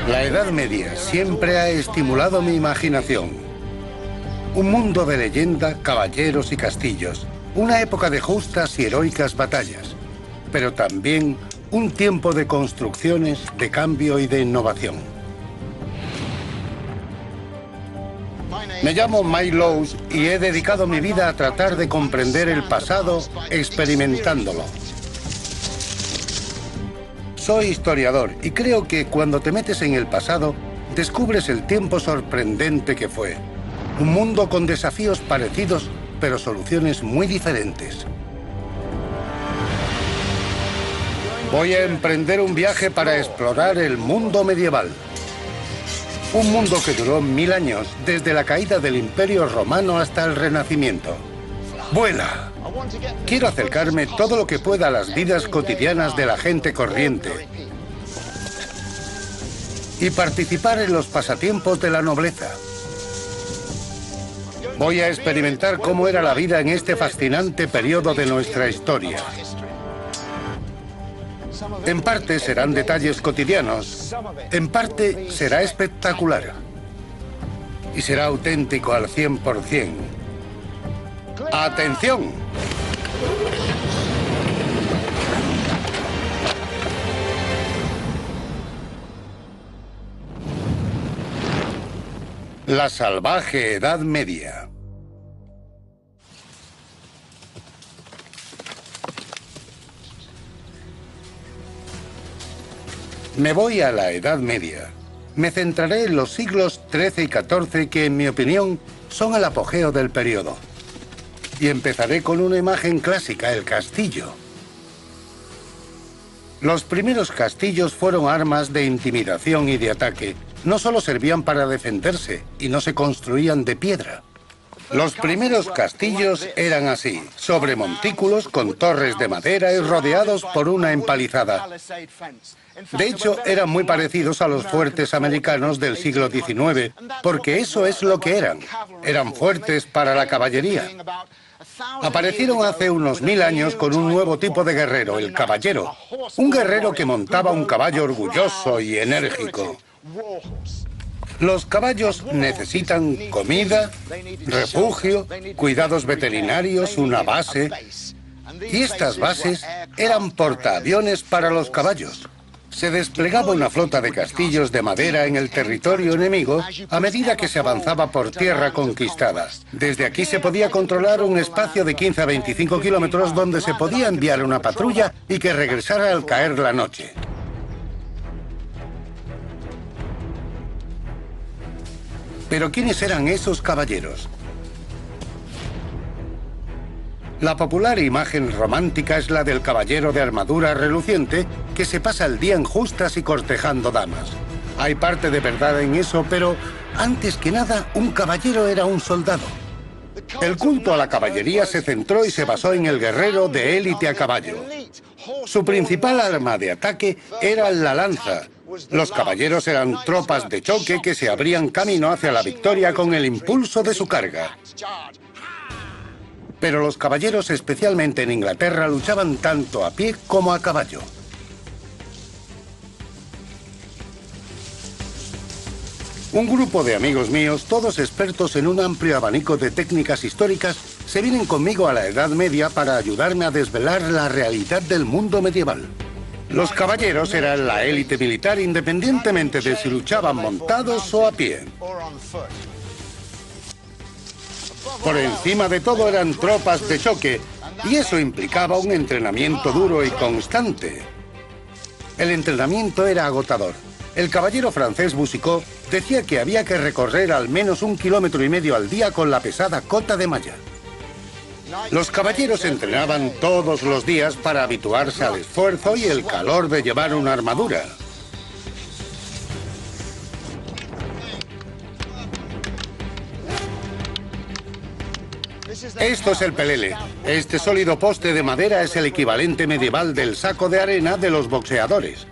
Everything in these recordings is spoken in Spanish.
La Edad Media siempre ha estimulado mi imaginación. Un mundo de leyenda, caballeros y castillos. Una época de justas y heroicas batallas. Pero también un tiempo de construcciones, de cambio y de innovación. Me llamo Mike Lowes y he dedicado mi vida a tratar de comprender el pasado experimentándolo. Soy historiador y creo que cuando te metes en el pasado, descubres el tiempo sorprendente que fue. Un mundo con desafíos parecidos, pero soluciones muy diferentes. Voy a emprender un viaje para explorar el mundo medieval. Un mundo que duró 1000 años, desde la caída del Imperio Romano hasta el Renacimiento. ¡Vuela! Quiero acercarme todo lo que pueda a las vidas cotidianas de la gente corriente y participar en los pasatiempos de la nobleza. Voy a experimentar cómo era la vida en este fascinante periodo de nuestra historia. En parte serán detalles cotidianos, en parte será espectacular y será auténtico al 100%. ¡Atención! La salvaje Edad Media. Me voy a la Edad Media. Me centraré en los siglos XIII y XIV que, en mi opinión, son el apogeo del periodo. Y empezaré con una imagen clásica, el castillo. Los primeros castillos fueron armas de intimidación y de ataque. No solo servían para defenderse y no se construían de piedra. Los primeros castillos eran así, sobre montículos con torres de madera y rodeados por una empalizada. De hecho, eran muy parecidos a los fuertes americanos del siglo XIX, porque eso es lo que eran. Eran fuertes para la caballería. Aparecieron hace unos 1000 años con un nuevo tipo de guerrero, el caballero. Un guerrero que montaba un caballo orgulloso y enérgico. Los caballos necesitan comida, refugio, cuidados veterinarios, una base. Y estas bases eran portaaviones para los caballos. Se desplegaba una flota de castillos de madera en el territorio enemigo a medida que se avanzaba por tierra conquistada. Desde aquí se podía controlar un espacio de 15 a 25 kilómetros donde se podía enviar una patrulla y que regresara al caer la noche. Pero ¿quiénes eran esos caballeros? La popular imagen romántica es la del caballero de armadura reluciente que se pasa el día en justas y cortejando damas. Hay parte de verdad en eso, pero antes que nada, un caballero era un soldado. El culto a la caballería se centró y se basó en el guerrero de élite a caballo. Su principal arma de ataque era la lanza. Los caballeros eran tropas de choque que se abrían camino hacia la victoria con el impulso de su carga. Pero los caballeros, especialmente en Inglaterra, luchaban tanto a pie como a caballo. Un grupo de amigos míos, todos expertos en un amplio abanico de técnicas históricas, se vienen conmigo a la Edad Media para ayudarme a desvelar la realidad del mundo medieval. Los caballeros eran la élite militar independientemente de si luchaban montados o a pie. Por encima de todo eran tropas de choque, y eso implicaba un entrenamiento duro y constante. El entrenamiento era agotador. El caballero francés Boucicaut decía que había que recorrer al menos 1,5 kilómetros al día con la pesada cota de malla. Los caballeros entrenaban todos los días para habituarse al esfuerzo y el calor de llevar una armadura. Esto es el pelele. Este sólido poste de madera es el equivalente medieval del saco de arena de los boxeadores.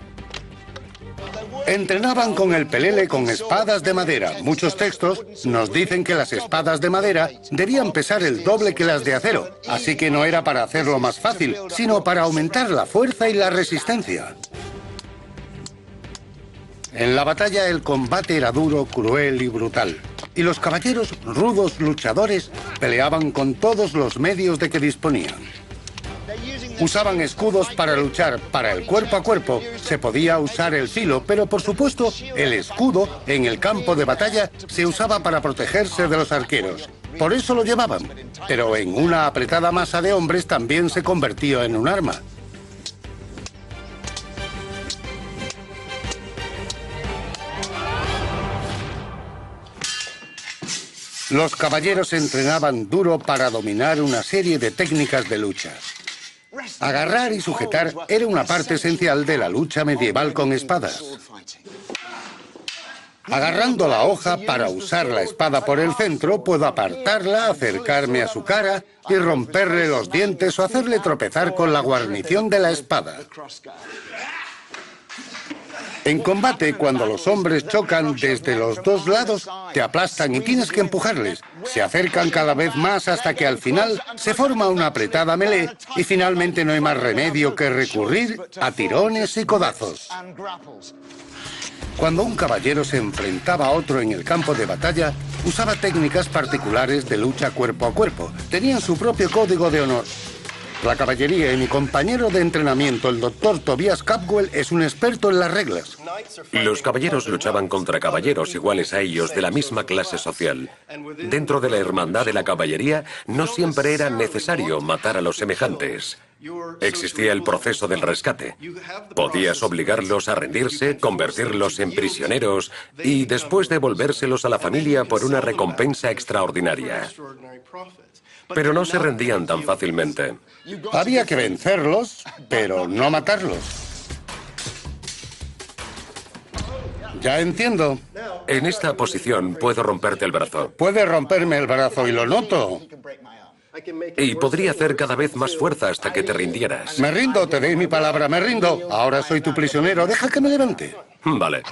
Entrenaban con el pelele con espadas de madera. Muchos textos nos dicen que las espadas de madera debían pesar el doble que las de acero. Así que no era para hacerlo más fácil, sino para aumentar la fuerza y la resistencia. En la batalla el combate era duro, cruel y brutal. Y los caballeros, rudos luchadores, peleaban con todos los medios de que disponían. Usaban escudos para luchar. Para el cuerpo a cuerpo se podía usar el filo, pero por supuesto el escudo en el campo de batalla se usaba para protegerse de los arqueros. Por eso lo llevaban. Pero en una apretada masa de hombres también se convertía en un arma. Los caballeros entrenaban duro para dominar una serie de técnicas de lucha. Agarrar y sujetar era una parte esencial de la lucha medieval con espadas. Agarrando la hoja para usar la espada por el centro, puedo apartarla, acercarme a su cara y romperle los dientes o hacerle tropezar con la guarnición de la espada. En combate, cuando los hombres chocan desde los dos lados, te aplastan y tienes que empujarles. Se acercan cada vez más hasta que al final se forma una apretada melee y finalmente no hay más remedio que recurrir a tirones y codazos. Cuando un caballero se enfrentaba a otro en el campo de batalla, usaba técnicas particulares de lucha cuerpo a cuerpo. Tenían su propio código de honor. La caballería y mi compañero de entrenamiento, el Dr. Tobias Capwell, es un experto en las reglas. Los caballeros luchaban contra caballeros iguales a ellos de la misma clase social. Dentro de la hermandad de la caballería, no siempre era necesario matar a los semejantes. Existía el proceso del rescate. Podías obligarlos a rendirse, convertirlos en prisioneros y después devolvérselos a la familia por una recompensa extraordinaria. Pero no se rendían tan fácilmente. Había que vencerlos, pero no matarlos. Ya entiendo. En esta posición puedo romperte el brazo. Puede romperme el brazo y lo noto. Y podría hacer cada vez más fuerza hasta que te rindieras. Me rindo, te doy mi palabra, me rindo. Ahora soy tu prisionero, deja que me levante. Vale.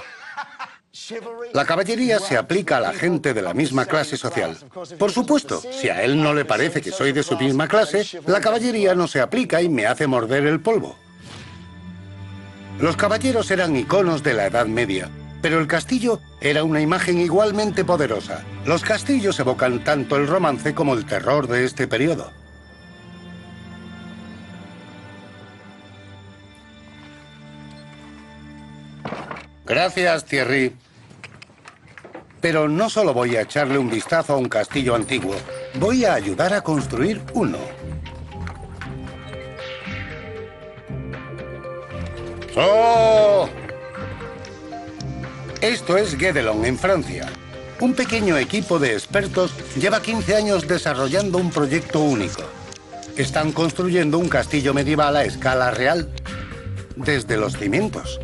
La caballería se aplica a la gente de la misma clase social. Por supuesto, si a él no le parece que soy de su misma clase, la caballería no se aplica y me hace morder el polvo. Los caballeros eran iconos de la Edad Media, pero el castillo era una imagen igualmente poderosa. Los castillos evocan tanto el romance como el terror de este periodo. Gracias, Thierry. Pero no solo voy a echarle un vistazo a un castillo antiguo, voy a ayudar a construir uno. ¡Oh! Esto es Guédelon, en Francia. Un pequeño equipo de expertos lleva 15 años desarrollando un proyecto único. Están construyendo un castillo medieval a escala real, desde los cimientos.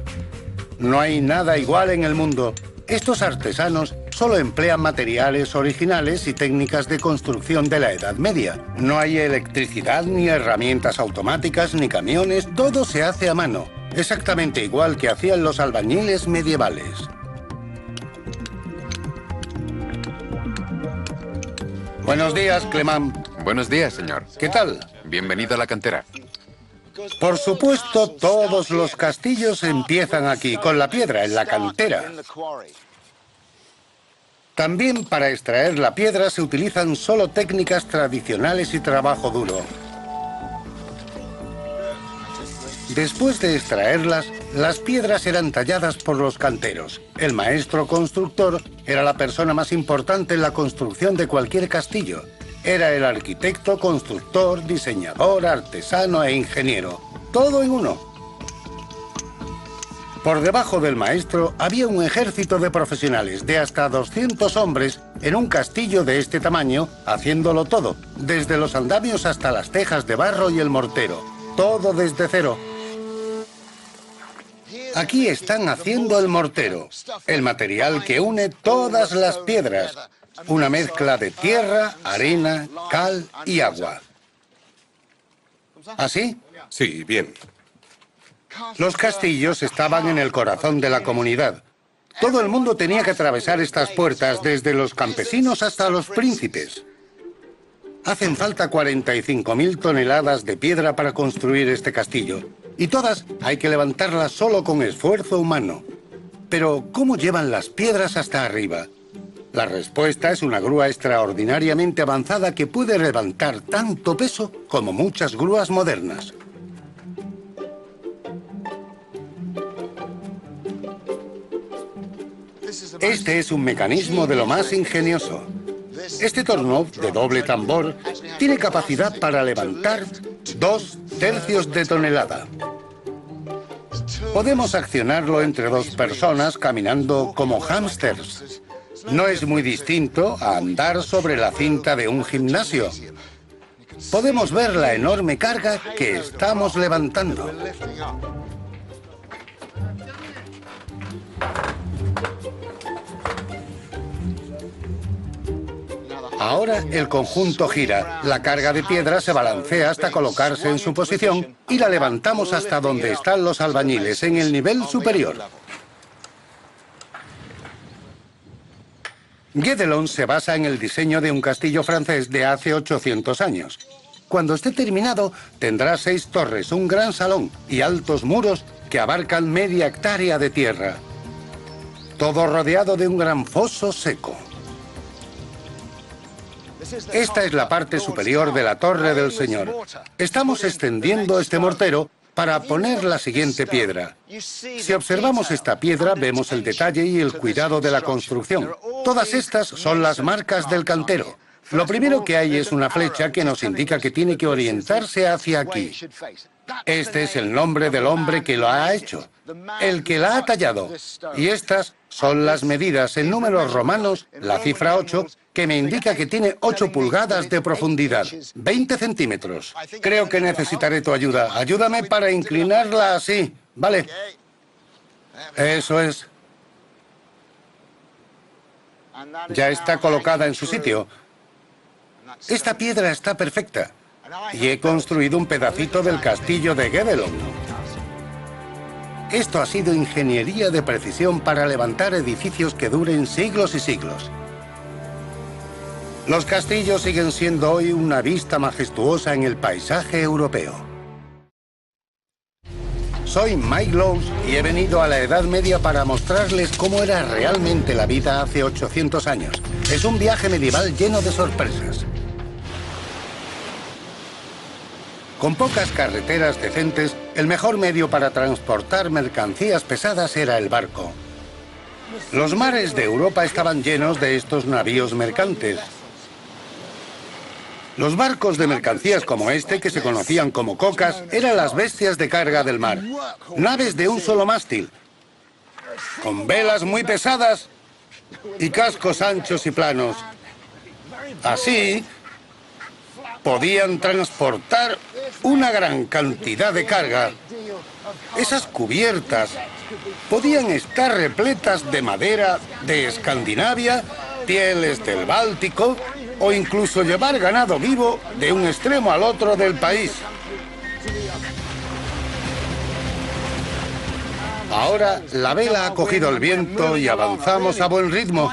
No hay nada igual en el mundo. Estos artesanos solo emplean materiales originales y técnicas de construcción de la Edad Media. No hay electricidad, ni herramientas automáticas, ni camiones. Todo se hace a mano, exactamente igual que hacían los albañiles medievales. Buenos días, Clement. Buenos días, señor. ¿Qué tal? Bienvenido a la cantera. Por supuesto, todos los castillos empiezan aquí, con la piedra, en la cantera. También para extraer la piedra se utilizan solo técnicas tradicionales y trabajo duro. Después de extraerlas, las piedras eran talladas por los canteros. El maestro constructor era la persona más importante en la construcción de cualquier castillo. Era el arquitecto, constructor, diseñador, artesano e ingeniero. Todo en uno. Por debajo del maestro había un ejército de profesionales de hasta 200 hombres en un castillo de este tamaño, haciéndolo todo, desde los andamios hasta las tejas de barro y el mortero. Todo desde cero. Aquí están haciendo el mortero, el material que une todas las piedras. Una mezcla de tierra, arena, cal y agua. ¿Así? Sí, bien. Los castillos estaban en el corazón de la comunidad. Todo el mundo tenía que atravesar estas puertas, desde los campesinos hasta los príncipes. Hacen falta 45.000 toneladas de piedra para construir este castillo. Y todas hay que levantarlas solo con esfuerzo humano. Pero, ¿cómo llevan las piedras hasta arriba? La respuesta es una grúa extraordinariamente avanzada que puede levantar tanto peso como muchas grúas modernas. Este es un mecanismo de lo más ingenioso. Este torno de doble tambor tiene capacidad para levantar 2/3 de tonelada. Podemos accionarlo entre dos personas caminando como hámsters. No es muy distinto a andar sobre la cinta de un gimnasio. Podemos ver la enorme carga que estamos levantando. Ahora el conjunto gira, la carga de piedra se balancea hasta colocarse en su posición y la levantamos hasta donde están los albañiles, en el nivel superior. Guédelon se basa en el diseño de un castillo francés de hace 800 años. Cuando esté terminado, tendrá 6 torres, un gran salón y altos muros que abarcan media hectárea de tierra. Todo rodeado de un gran foso seco. Esta es la parte superior de la Torre del Señor. Estamos extendiendo este mortero para poner la siguiente piedra. Si observamos esta piedra, vemos el detalle y el cuidado de la construcción. Todas estas son las marcas del cantero. Lo primero que hay es una flecha que nos indica que tiene que orientarse hacia aquí. Este es el nombre del hombre que lo ha hecho, el que la ha tallado. Y estas son las medidas en números romanos, la cifra 8, que me indica que tiene 8 pulgadas de profundidad, 20 centímetros. Creo que necesitaré tu ayuda. Ayúdame para inclinarla así, ¿vale? Eso es. Ya está colocada en su sitio. Esta piedra está perfecta. Y he construido un pedacito del castillo de Guédelon. Esto ha sido ingeniería de precisión para levantar edificios que duren siglos y siglos. Los castillos siguen siendo hoy una vista majestuosa en el paisaje europeo. Soy Mike Lowes y he venido a la Edad Media para mostrarles cómo era realmente la vida hace 800 años. Es un viaje medieval lleno de sorpresas. Con pocas carreteras decentes, el mejor medio para transportar mercancías pesadas era el barco. Los mares de Europa estaban llenos de estos navíos mercantes. Los barcos de mercancías como este, que se conocían como cocas, eran las bestias de carga del mar. Naves de un solo mástil, con velas muy pesadas y cascos anchos y planos. Así, podían transportar una gran cantidad de carga. Esas cubiertas podían estar repletas de madera de Escandinavia, pieles del Báltico o incluso llevar ganado vivo de un extremo al otro del país. Ahora la vela ha cogido el viento y avanzamos a buen ritmo.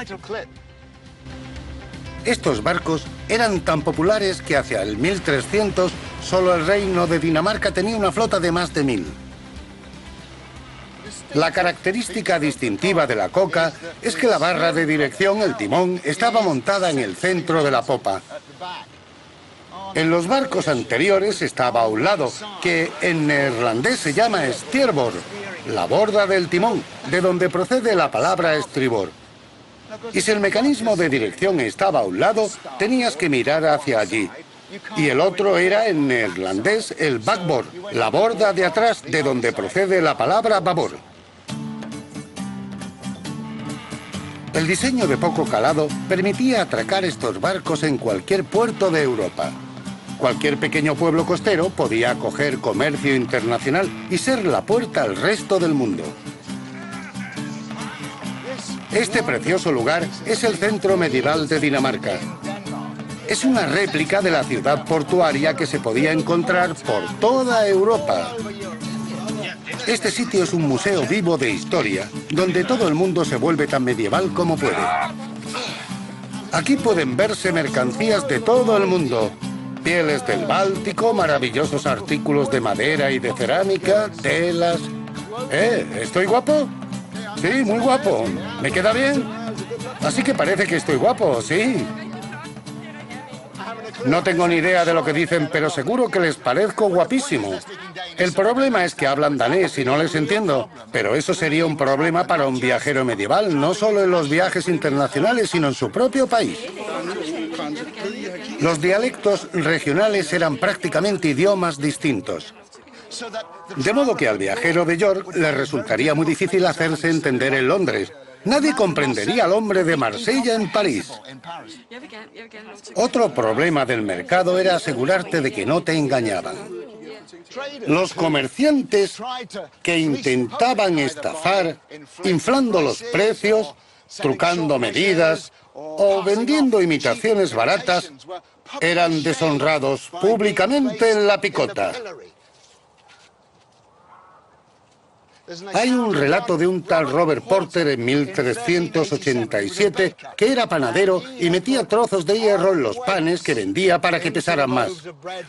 Estos barcos eran tan populares que hacia el 1300 solo el reino de Dinamarca tenía una flota de más de 1000. La característica distintiva de la coca es que la barra de dirección, el timón, estaba montada en el centro de la popa. En los barcos anteriores estaba a un lado, que en neerlandés se llama steerboard, la borda del timón, de donde procede la palabra estribor. Y si el mecanismo de dirección estaba a un lado, tenías que mirar hacia allí. Y el otro era en neerlandés el backboard, la borda de atrás, de donde procede la palabra babor. El diseño de poco calado permitía atracar estos barcos en cualquier puerto de Europa. Cualquier pequeño pueblo costero podía acoger comercio internacional y ser la puerta al resto del mundo. Este precioso lugar es el centro medieval de Dinamarca. Es una réplica de la ciudad portuaria que se podía encontrar por toda Europa. Este sitio es un museo vivo de historia, donde todo el mundo se vuelve tan medieval como puede. Aquí pueden verse mercancías de todo el mundo. Pieles del Báltico, maravillosos artículos de madera y de cerámica, telas... ¿Estoy guapo? Sí, muy guapo. ¿Me queda bien? Así que parece que estoy guapo, sí. No tengo ni idea de lo que dicen, pero seguro que les parezco guapísimo. El problema es que hablan danés y no les entiendo. Pero eso sería un problema para un viajero medieval, no solo en los viajes internacionales, sino en su propio país. Los dialectos regionales eran prácticamente idiomas distintos. De modo que al viajero de York le resultaría muy difícil hacerse entender en Londres. Nadie comprendería al hombre de Marsella en París. Otro problema del mercado era asegurarte de que no te engañaban. Los comerciantes que intentaban estafar, inflando los precios, trucando medidas o vendiendo imitaciones baratas, eran deshonrados públicamente en la picota. Hay un relato de un tal Robert Porter en 1387 que era panadero y metía trozos de hierro en los panes que vendía para que pesaran más.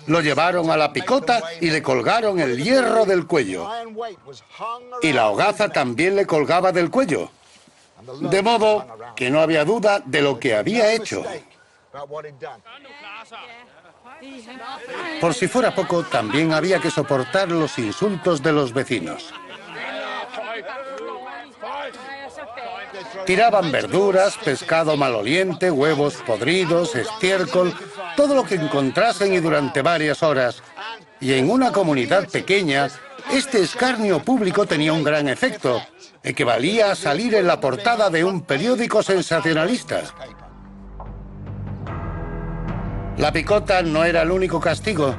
Lo llevaron a la picota y le colgaron el hierro del cuello. Y la hogaza también le colgaba del cuello. De modo que no había duda de lo que había hecho. Por si fuera poco, también había que soportar los insultos de los vecinos. Tiraban verduras, pescado maloliente, huevos podridos, estiércol, todo lo que encontrasen y durante varias horas. Y en una comunidad pequeña, este escarnio público tenía un gran efecto. Equivalía a salir en la portada de un periódico sensacionalista. La picota no era el único castigo.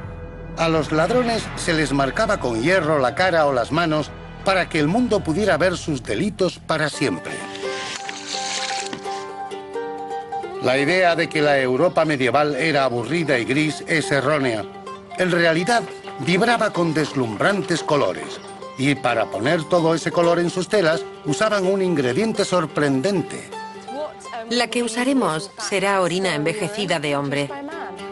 A los ladrones se les marcaba con hierro la cara o las manos para que el mundo pudiera ver sus delitos para siempre. La idea de que la Europa medieval era aburrida y gris es errónea. En realidad, vibraba con deslumbrantes colores. Y para poner todo ese color en sus telas, usaban un ingrediente sorprendente. La que usaremos será orina envejecida de hombre.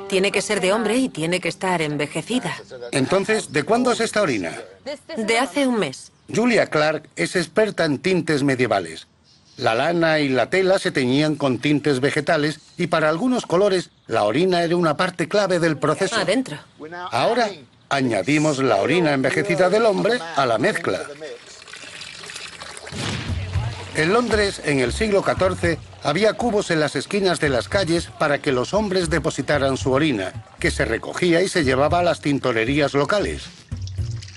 Tiene que ser de hombre y tiene que estar envejecida. Entonces, ¿de cuándo es esta orina? De hace un mes. Julia Clark es experta en tintes medievales. La lana y la tela se teñían con tintes vegetales y para algunos colores la orina era una parte clave del proceso. Adentro. Ahora añadimos la orina envejecida del hombre a la mezcla. En Londres, en el siglo XIV, había cubos en las esquinas de las calles para que los hombres depositaran su orina, que se recogía y se llevaba a las tintorerías locales.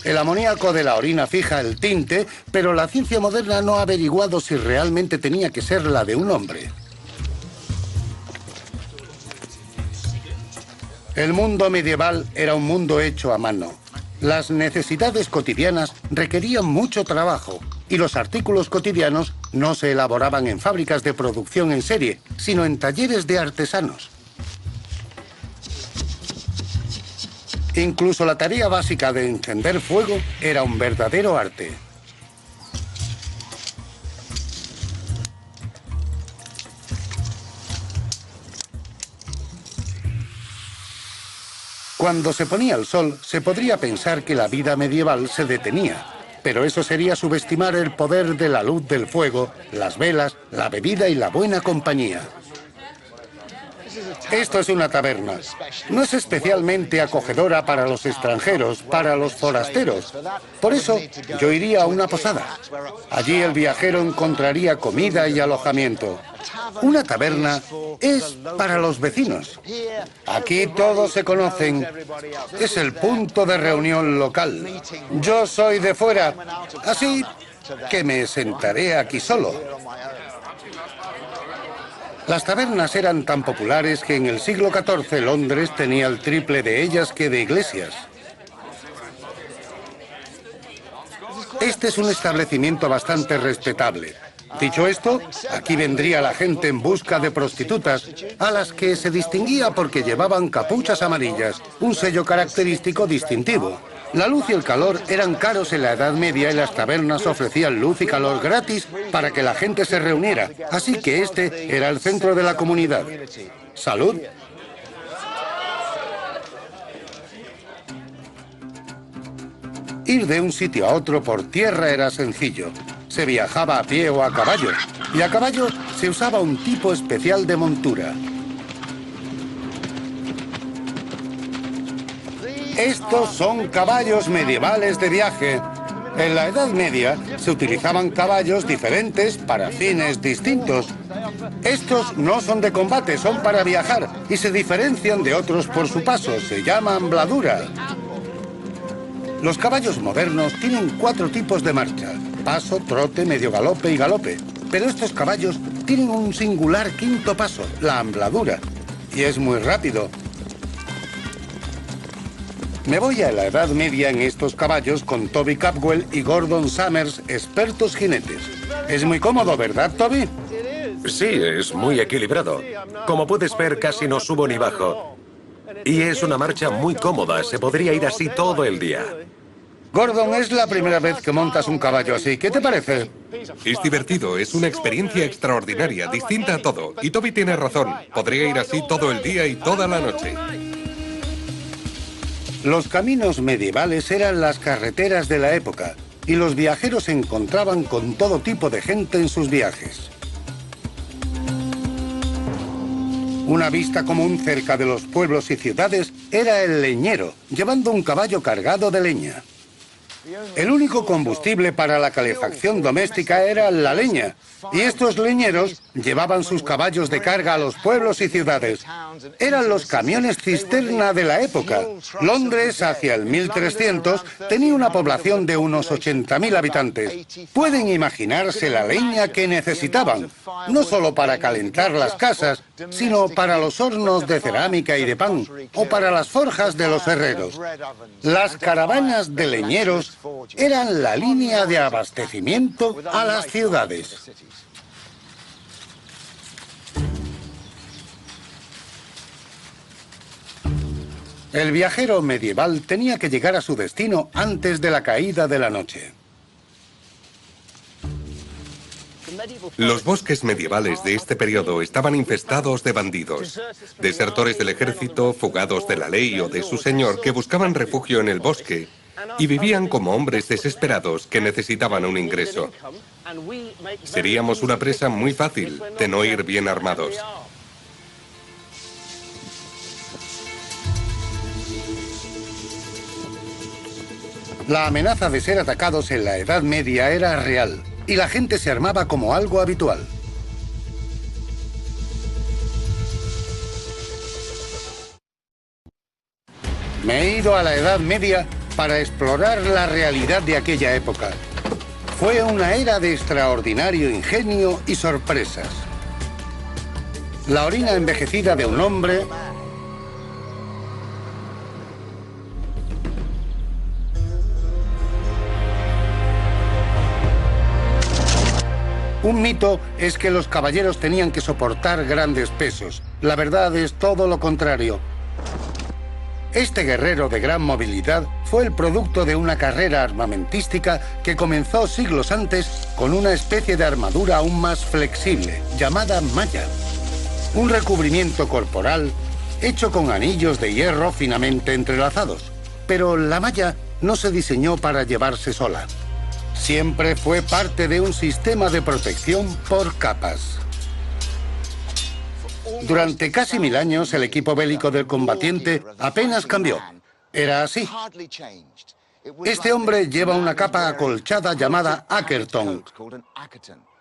El amoníaco de la orina fija el tinte, pero la ciencia moderna no ha averiguado si realmente tenía que ser la de un hombre. El mundo medieval era un mundo hecho a mano. Las necesidades cotidianas requerían mucho trabajo y los artículos cotidianos no se elaboraban en fábricas de producción en serie, sino en talleres de artesanos. Incluso la tarea básica de encender fuego era un verdadero arte. Cuando se ponía el sol, se podría pensar que la vida medieval se detenía, pero eso sería subestimar el poder de la luz del fuego, las velas, la bebida y la buena compañía. Esto es una taberna. No es especialmente acogedora para los extranjeros, para los forasteros. Por eso, yo iría a una posada. Allí el viajero encontraría comida y alojamiento. Una taberna es para los vecinos. Aquí todos se conocen. Es el punto de reunión local. Yo soy de fuera, así que me sentaré aquí solo. Las tabernas eran tan populares que en el siglo XIV Londres tenía el triple de ellas que de iglesias. Este es un establecimiento bastante respetable. Dicho esto, aquí vendría la gente en busca de prostitutas, a las que se distinguía porque llevaban capuchas amarillas, un sello característico distintivo. La luz y el calor eran caros en la Edad Media y las tabernas ofrecían luz y calor gratis para que la gente se reuniera. Así que este era el centro de la comunidad. ¿Salud? Ir de un sitio a otro por tierra era sencillo. se viajaba a pie o a caballo, y a caballo se usaba un tipo especial de montura. Estos son caballos medievales de viaje. En la Edad Media se utilizaban caballos diferentes para fines distintos. Estos no son de combate, son para viajar y se diferencian de otros por su paso. Se llaman bladura. Los caballos modernos tienen 4 tipos de marcha: paso, trote, medio galope y galope. Pero estos caballos tienen un singular 5º paso, la ambladura, y es muy rápido. Me voy a la Edad Media en estos caballos con Toby Capwell y Gordon Summers, expertos jinetes. Es muy cómodo, ¿verdad, Toby? Sí, es muy equilibrado. Como puedes ver, casi no subo ni bajo. Y es una marcha muy cómoda, se podría ir así todo el día. Gordon, es la primera vez que montas un caballo así. ¿Qué te parece? Es divertido, es una experiencia extraordinaria, distinta a todo. Y Toby tiene razón, podría ir así todo el día y toda la noche. Los caminos medievales eran las carreteras de la época y los viajeros se encontraban con todo tipo de gente en sus viajes. Una vista común cerca de los pueblos y ciudades era el leñero, llevando un caballo cargado de leña. El único combustible para la calefacción doméstica era la leña, y estos leñeros llevaban sus caballos de carga a los pueblos y ciudades. Eran los camiones cisterna de la época. Londres, hacia el 1300, tenía una población de unos 80.000 habitantes. Pueden imaginarse la leña que necesitaban, no solo para calentar las casas, sino para los hornos de cerámica y de pan, o para las forjas de los herreros. Las caravanas de leñeros eran la línea de abastecimiento a las ciudades. El viajero medieval tenía que llegar a su destino antes de la caída de la noche. Los bosques medievales de este periodo estaban infestados de bandidos, desertores del ejército, fugados de la ley o de su señor que buscaban refugio en el bosque y vivían como hombres desesperados que necesitaban un ingreso. Seríamos una presa muy fácil de no ir bien armados. La amenaza de ser atacados en la Edad Media era real, y la gente se armaba como algo habitual. Me he ido a la Edad Media para explorar la realidad de aquella época. Fue una era de extraordinario ingenio y sorpresas. La orina envejecida de un hombre, un mito es que los caballeros tenían que soportar grandes pesos. La verdad es todo lo contrario. Este guerrero de gran movilidad fue el producto de una carrera armamentística que comenzó siglos antes con una especie de armadura aún más flexible, llamada malla. Un recubrimiento corporal hecho con anillos de hierro finamente entrelazados. Pero la malla no se diseñó para llevarse sola. Siempre fue parte de un sistema de protección por capas. Durante casi 1000 años, el equipo bélico del combatiente apenas cambió. Era así. Este hombre lleva una capa acolchada llamada Ackerton.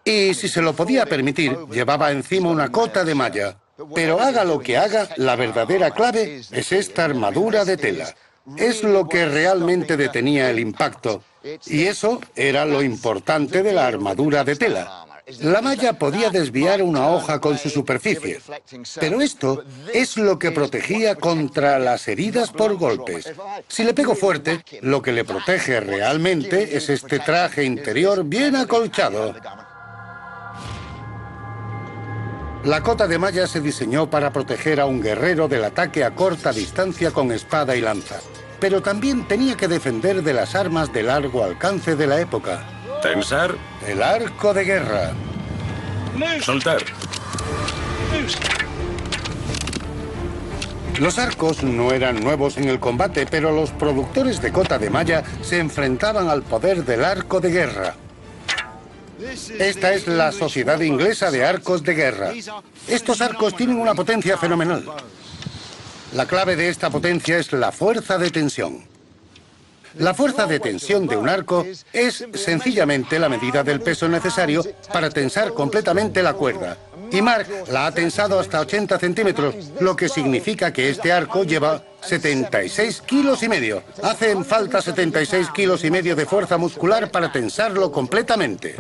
Y si se lo podía permitir, llevaba encima una cota de malla. Pero haga lo que haga, la verdadera clave es esta armadura de tela. Es lo que realmente detenía el impacto. Y eso era lo importante de la armadura de tela. La malla podía desviar una hoja con su superficie, pero esto es lo que protegía contra las heridas por golpes. Si le pego fuerte, lo que le protege realmente es este traje interior bien acolchado. La cota de malla se diseñó para proteger a un guerrero del ataque a corta distancia con espada y lanza, pero también tenía que defender de las armas de largo alcance de la época. Tensar. El arco de guerra. Soltar. Los arcos no eran nuevos en el combate, pero los productores de cota de malla se enfrentaban al poder del arco de guerra. Esta es la Sociedad Inglesa de Arcos de Guerra. Estos arcos tienen una potencia fenomenal. La clave de esta potencia es la fuerza de tensión. La fuerza de tensión de un arco es sencillamente la medida del peso necesario para tensar completamente la cuerda. Y Mark la ha tensado hasta 80 centímetros, lo que significa que este arco lleva 76 kilos y medio. Hacen falta 76 kilos y medio de fuerza muscular para tensarlo completamente.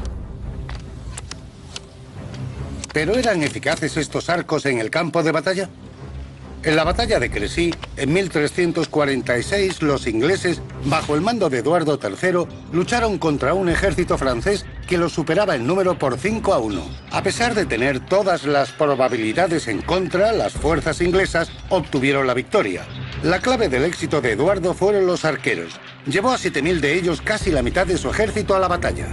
¿Pero eran eficaces estos arcos en el campo de batalla? En la batalla de Crécy, en 1346, los ingleses, bajo el mando de Eduardo III, lucharon contra un ejército francés que los superaba en número por 5-1. A pesar de tener todas las probabilidades en contra, las fuerzas inglesas obtuvieron la victoria. La clave del éxito de Eduardo fueron los arqueros. Llevó a 7.000 de ellos, casi la mitad de su ejército, a la batalla.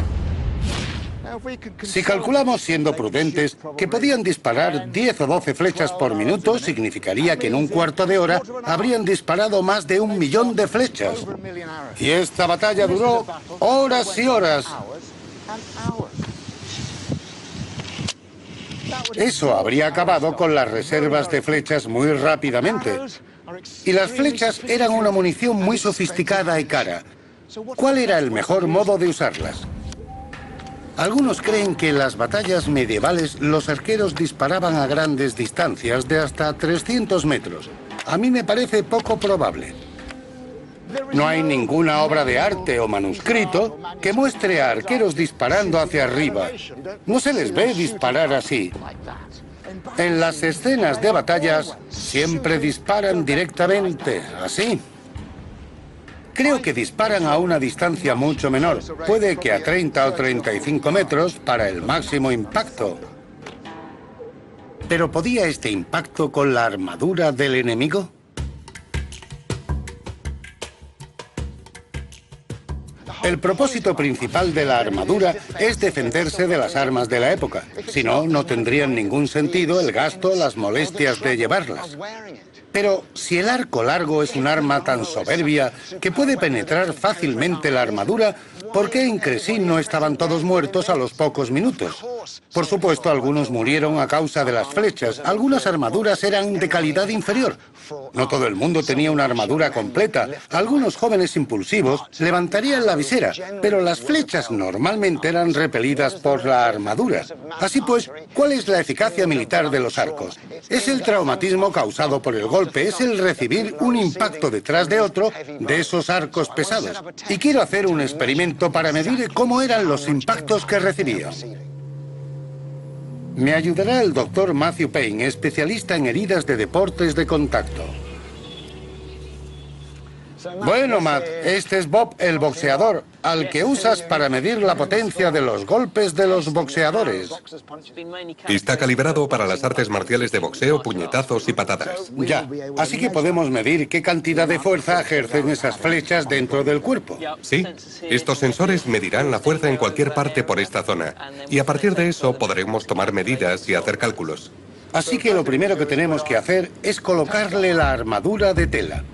Si calculamos, siendo prudentes, que podían disparar 10 o 12 flechas por minuto, significaría que en un cuarto de hora habrían disparado más de 1 millón de flechas. Y esta batalla duró horas y horas. Eso habría acabado con las reservas de flechas muy rápidamente. Y las flechas eran una munición muy sofisticada y cara. ¿Cuál era el mejor modo de usarlas? Algunos creen que en las batallas medievales los arqueros disparaban a grandes distancias de hasta 300 metros. A mí me parece poco probable. No hay ninguna obra de arte o manuscrito que muestre a arqueros disparando hacia arriba. No se les ve disparar así. En las escenas de batallas siempre disparan directamente, así. Creo que disparan a una distancia mucho menor, puede que a 30 o 35 metros para el máximo impacto. ¿Pero podía este impacto con la armadura del enemigo? El propósito principal de la armadura es defenderse de las armas de la época. Si no, no tendrían ningún sentido el gasto, las molestias de llevarlas. Pero si el arco largo es un arma tan soberbia que puede penetrar fácilmente la armadura, ¿por qué en Crécy no estaban todos muertos a los pocos minutos? Por supuesto, algunos murieron a causa de las flechas. Algunas armaduras eran de calidad inferior. No todo el mundo tenía una armadura completa. Algunos jóvenes impulsivos levantarían la visera, pero las flechas normalmente eran repelidas por la armadura. Así pues, ¿cuál es la eficacia militar de los arcos? Es el traumatismo causado por el golpe, es el recibir un impacto detrás de otro de esos arcos pesados. Y quiero hacer un experimento para medir cómo eran los impactos que recibían. Me ayudará el Dr. Matthew Payne, especialista en heridas de deportes de contacto. Bueno, Matt, este es Bob, el boxeador, al que usas para medir la potencia de los golpes de los boxeadores. Está calibrado para las artes marciales de boxeo, puñetazos y patadas. Ya, así que podemos medir qué cantidad de fuerza ejercen esas flechas dentro del cuerpo. Sí, estos sensores medirán la fuerza en cualquier parte por esta zona. Y a partir de eso podremos tomar medidas y hacer cálculos. Así que lo primero que tenemos que hacer es colocarle la armadura de tela.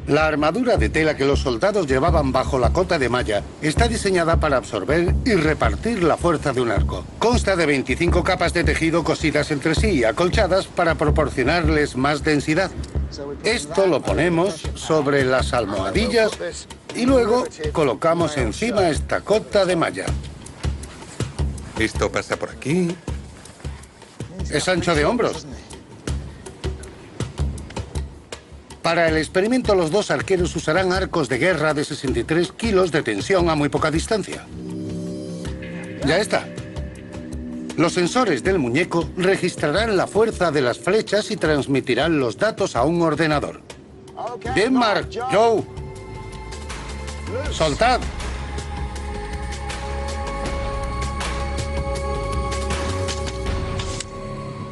La armadura de tela que los soldados llevaban bajo la cota de malla está diseñada para absorber y repartir la fuerza de un arco. Consta de 25 capas de tejido cosidas entre sí y acolchadas para proporcionarles más densidad. Esto lo ponemos sobre las almohadillas y luego colocamos encima esta cota de malla. Esto pasa por aquí. Es ancho de hombros. Para el experimento, los dos arqueros usarán arcos de guerra de 63 kilos de tensión a muy poca distancia. Ya está. Los sensores del muñeco registrarán la fuerza de las flechas y transmitirán los datos a un ordenador. Bien, Mark, Joe. Soltad.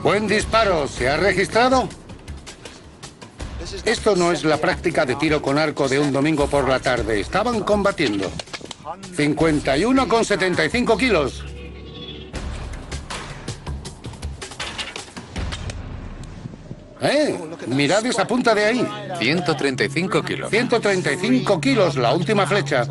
Buen disparo. ¿Se ha registrado? Esto no es la práctica de tiro con arco de un domingo por la tarde. Estaban combatiendo. 51,75 kilos. Mirad esa punta de ahí. 135 kilos. 135 kilos, la última flecha.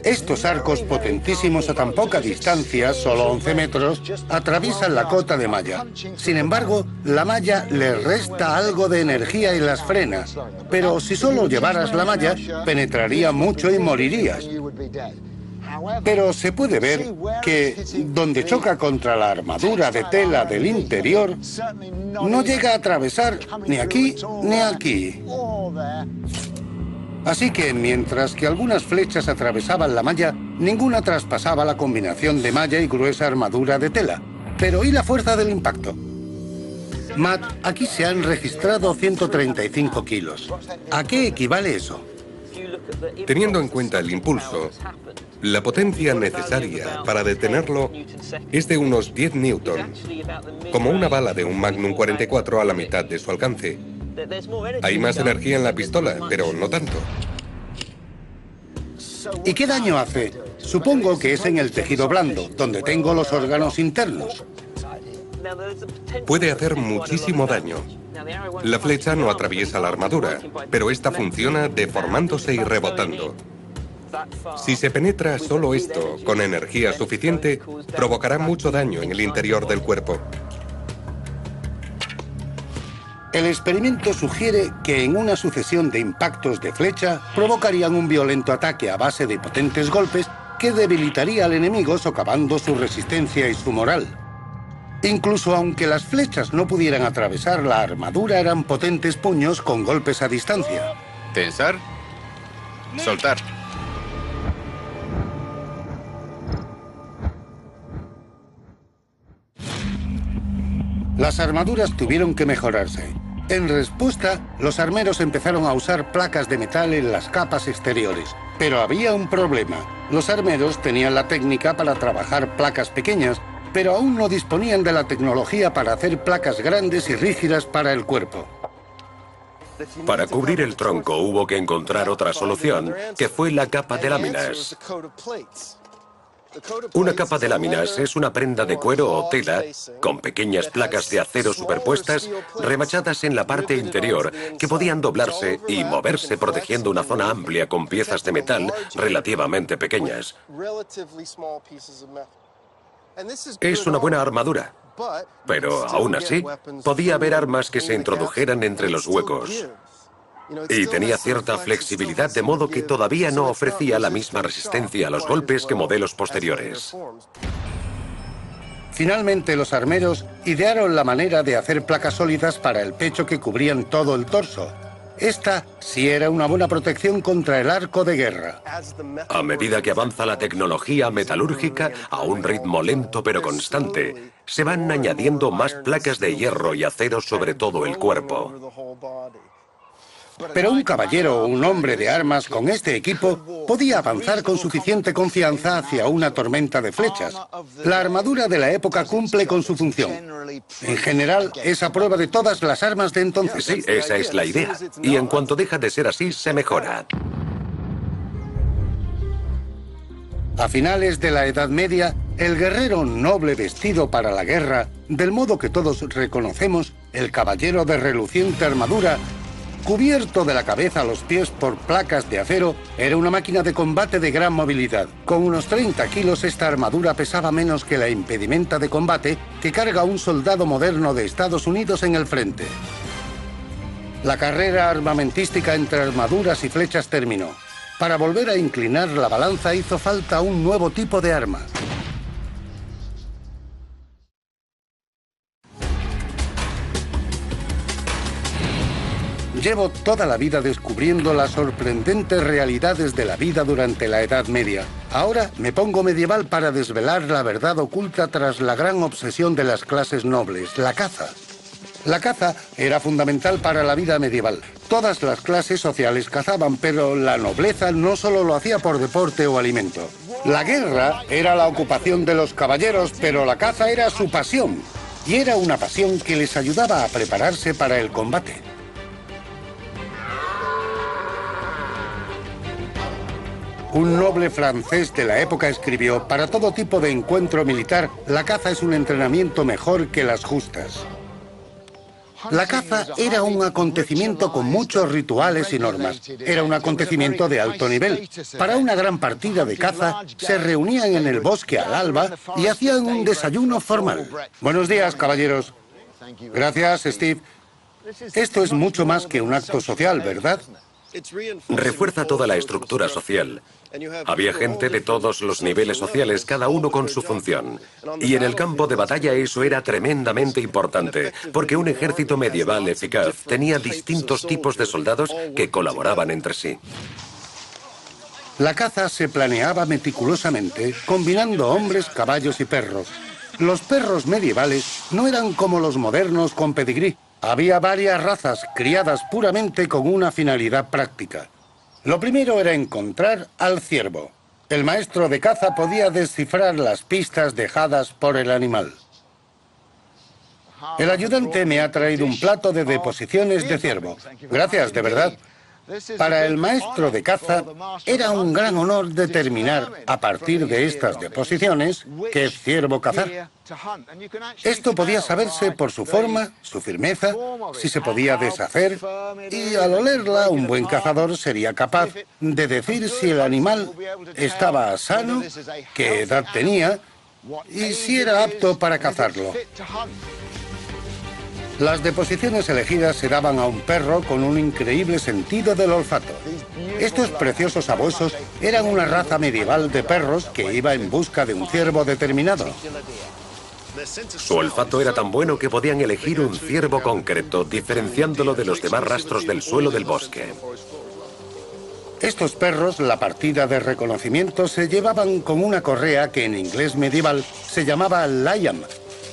Estos arcos potentísimos a tan poca distancia, solo 11 metros, atraviesan la cota de malla. Sin embargo, la malla le resta algo de energía y las frena. Pero si solo llevaras la malla, penetraría mucho y morirías. Pero se puede ver que donde choca contra la armadura de tela del interior, no llega a atravesar ni aquí ni aquí. Así que mientras que algunas flechas atravesaban la malla, ninguna traspasaba la combinación de malla y gruesa armadura de tela. Pero ¿y la fuerza del impacto? Matt, aquí se han registrado 135 kilos. ¿A qué equivale eso? Teniendo en cuenta el impulso, la potencia necesaria para detenerlo es de unos 10 newton, como una bala de un Magnum 44 a la mitad de su alcance. Hay más energía en la pistola, pero no tanto. ¿Y qué daño hace? Supongo que es en el tejido blando, donde tengo los órganos internos. Puede hacer muchísimo daño. La flecha no atraviesa la armadura, pero esta funciona deformándose y rebotando. Si se penetra solo esto con energía suficiente, provocará mucho daño en el interior del cuerpo. El experimento sugiere que en una sucesión de impactos de flecha provocarían un violento ataque a base de potentes golpes que debilitaría al enemigo socavando su resistencia y su moral. Incluso aunque las flechas no pudieran atravesar la armadura, eran potentes puños con golpes a distancia. Tensar. Soltar. Las armaduras tuvieron que mejorarse. En respuesta, los armeros empezaron a usar placas de metal en las capas exteriores. Pero había un problema. Los armeros tenían la técnica para trabajar placas pequeñas, pero aún no disponían de la tecnología para hacer placas grandes y rígidas para el cuerpo. Para cubrir el tronco hubo que encontrar otra solución, que fue la capa de láminas. Una capa de láminas es una prenda de cuero o tela con pequeñas placas de acero superpuestas remachadas en la parte interior que podían doblarse y moverse protegiendo una zona amplia con piezas de metal relativamente pequeñas. Es una buena armadura, pero aún así podía haber armas que se introdujeran entre los huecos. Y tenía cierta flexibilidad, de modo que todavía no ofrecía la misma resistencia a los golpes que modelos posteriores. Finalmente, los armeros idearon la manera de hacer placas sólidas para el pecho que cubrían todo el torso. Esta sí era una buena protección contra el arco de guerra. A medida que avanza la tecnología metalúrgica, a un ritmo lento pero constante, se van añadiendo más placas de hierro y acero sobre todo el cuerpo. Pero un caballero o un hombre de armas con este equipo podía avanzar con suficiente confianza hacia una tormenta de flechas. La armadura de la época cumple con su función. En general, es a prueba de todas las armas de entonces. Sí, esa es la idea. Y en cuanto deja de ser así, se mejora. A finales de la Edad Media, el guerrero noble vestido para la guerra, del modo que todos reconocemos, el caballero de reluciente armadura, cubierto de la cabeza a los pies por placas de acero, era una máquina de combate de gran movilidad. Con unos 30 kilos, esta armadura pesaba menos que la impedimenta de combate que carga un soldado moderno de Estados Unidos en el frente. La carrera armamentística entre armaduras y flechas terminó. Para volver a inclinar la balanza hizo falta un nuevo tipo de arma. Llevo toda la vida descubriendo las sorprendentes realidades de la vida durante la Edad Media. Ahora me pongo medieval para desvelar la verdad oculta tras la gran obsesión de las clases nobles, la caza. La caza era fundamental para la vida medieval. Todas las clases sociales cazaban, pero la nobleza no solo lo hacía por deporte o alimento. La guerra era la ocupación de los caballeros, pero la caza era su pasión. Y era una pasión que les ayudaba a prepararse para el combate. Un noble francés de la época escribió: para todo tipo de encuentro militar, la caza es un entrenamiento mejor que las justas. La caza era un acontecimiento con muchos rituales y normas. Era un acontecimiento de alto nivel. Para una gran partida de caza, se reunían en el bosque al alba y hacían un desayuno formal. Buenos días, caballeros. Gracias, Steve. Esto es mucho más que un acto social, ¿verdad? Refuerza toda la estructura social. Había gente de todos los niveles sociales, cada uno con su función. Y en el campo de batalla eso era tremendamente importante, porque un ejército medieval eficaz tenía distintos tipos de soldados que colaboraban entre sí. La caza se planeaba meticulosamente, combinando hombres, caballos y perros. Los perros medievales no eran como los modernos con pedigrí. Había varias razas criadas puramente con una finalidad práctica. Lo primero era encontrar al ciervo. El maestro de caza podía descifrar las pistas dejadas por el animal. El ayudante me ha traído un plato de deposiciones de ciervo. Gracias, de verdad. Para el maestro de caza era un gran honor determinar, a partir de estas deposiciones, qué ciervo cazar. Esto podía saberse por su forma, su firmeza, si se podía deshacer, y al olerla un buen cazador sería capaz de decir si el animal estaba sano, qué edad tenía y si era apto para cazarlo. Las deposiciones elegidas se daban a un perro con un increíble sentido del olfato. Estos preciosos sabuesos eran una raza medieval de perros que iba en busca de un ciervo determinado. Su olfato era tan bueno que podían elegir un ciervo concreto, diferenciándolo de los demás rastros del suelo del bosque. Estos perros, la partida de reconocimiento, se llevaban con una correa que en inglés medieval se llamaba lyam.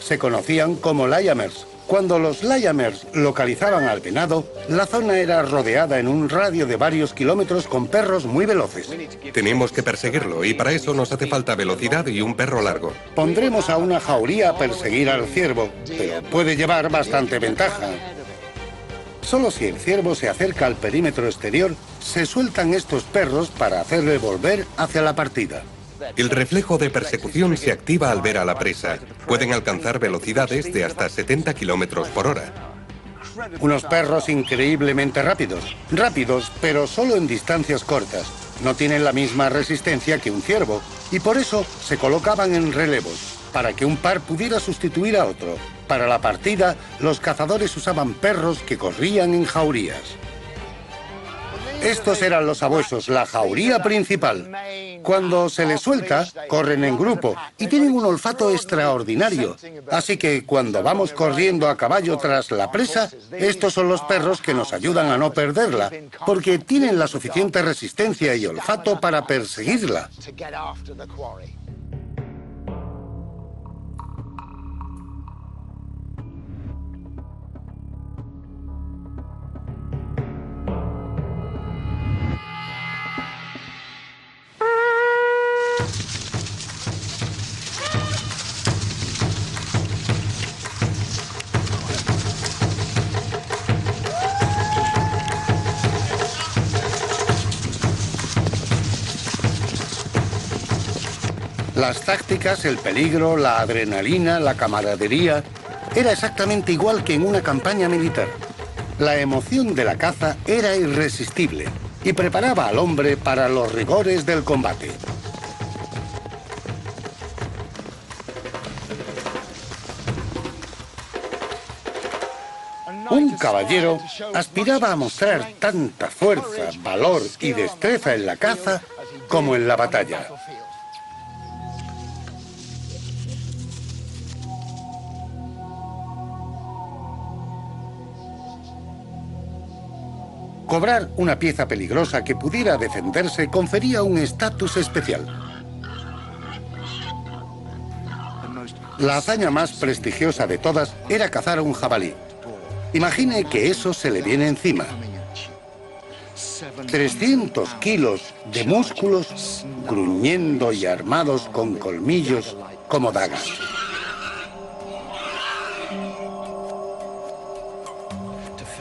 Se conocían como lyamers. Cuando los lyamers localizaban al venado, la zona era rodeada en un radio de varios kilómetros con perros muy veloces. Tenemos que perseguirlo y para eso nos hace falta velocidad y un perro largo. Pondremos a una jauría a perseguir al ciervo, pero puede llevar bastante ventaja. Solo si el ciervo se acerca al perímetro exterior, se sueltan estos perros para hacerle volver hacia la partida. El reflejo de persecución se activa al ver a la presa. Pueden alcanzar velocidades de hasta 70 kilómetros por hora. Unos perros increíblemente rápidos. Rápidos, pero solo en distancias cortas. No tienen la misma resistencia que un ciervo y por eso se colocaban en relevos, para que un par pudiera sustituir a otro. Para la partida, los cazadores usaban perros que corrían en jaurías. Estos eran los sabuesos, la jauría principal. Cuando se les suelta, corren en grupo y tienen un olfato extraordinario. Así que cuando vamos corriendo a caballo tras la presa, estos son los perros que nos ayudan a no perderla, porque tienen la suficiente resistencia y olfato para perseguirla. Las tácticas, el peligro, la adrenalina, la camaradería, era exactamente igual que en una campaña militar. La emoción de la caza era irresistible y preparaba al hombre para los rigores del combate. Un caballero aspiraba a mostrar tanta fuerza, valor y destreza en la caza como en la batalla. Cobrar una pieza peligrosa que pudiera defenderse confería un estatus especial. La hazaña más prestigiosa de todas era cazar a un jabalí. Imagine que eso se le viene encima. 300 kilos de músculos gruñendo y armados con colmillos como dagas.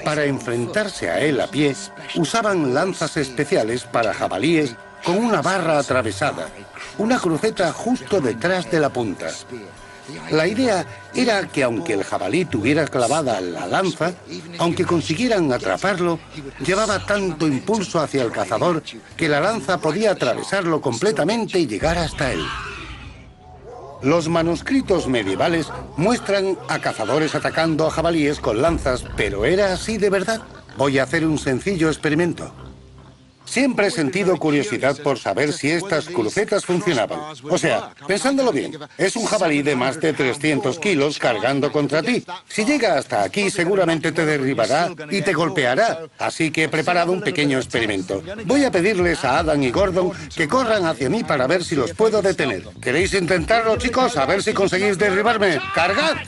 Para enfrentarse a él a pie, usaban lanzas especiales para jabalíes con una barra atravesada, una cruceta justo detrás de la punta. La idea era que aunque el jabalí tuviera clavada la lanza, aunque consiguieran atraparlo, llevaba tanto impulso hacia el cazador que la lanza podía atravesarlo completamente y llegar hasta él. Los manuscritos medievales muestran a cazadores atacando a jabalíes con lanzas, pero ¿era así de verdad? Voy a hacer un sencillo experimento. Siempre he sentido curiosidad por saber si estas crucetas funcionaban. O sea, pensándolo bien, es un jabalí de más de 300 kilos cargando contra ti. Si llega hasta aquí, seguramente te derribará y te golpeará. Así que he preparado un pequeño experimento. Voy a pedirles a Adam y Gordon que corran hacia mí para ver si los puedo detener. ¿Queréis intentarlo, chicos? A ver si conseguís derribarme. ¡Cargad!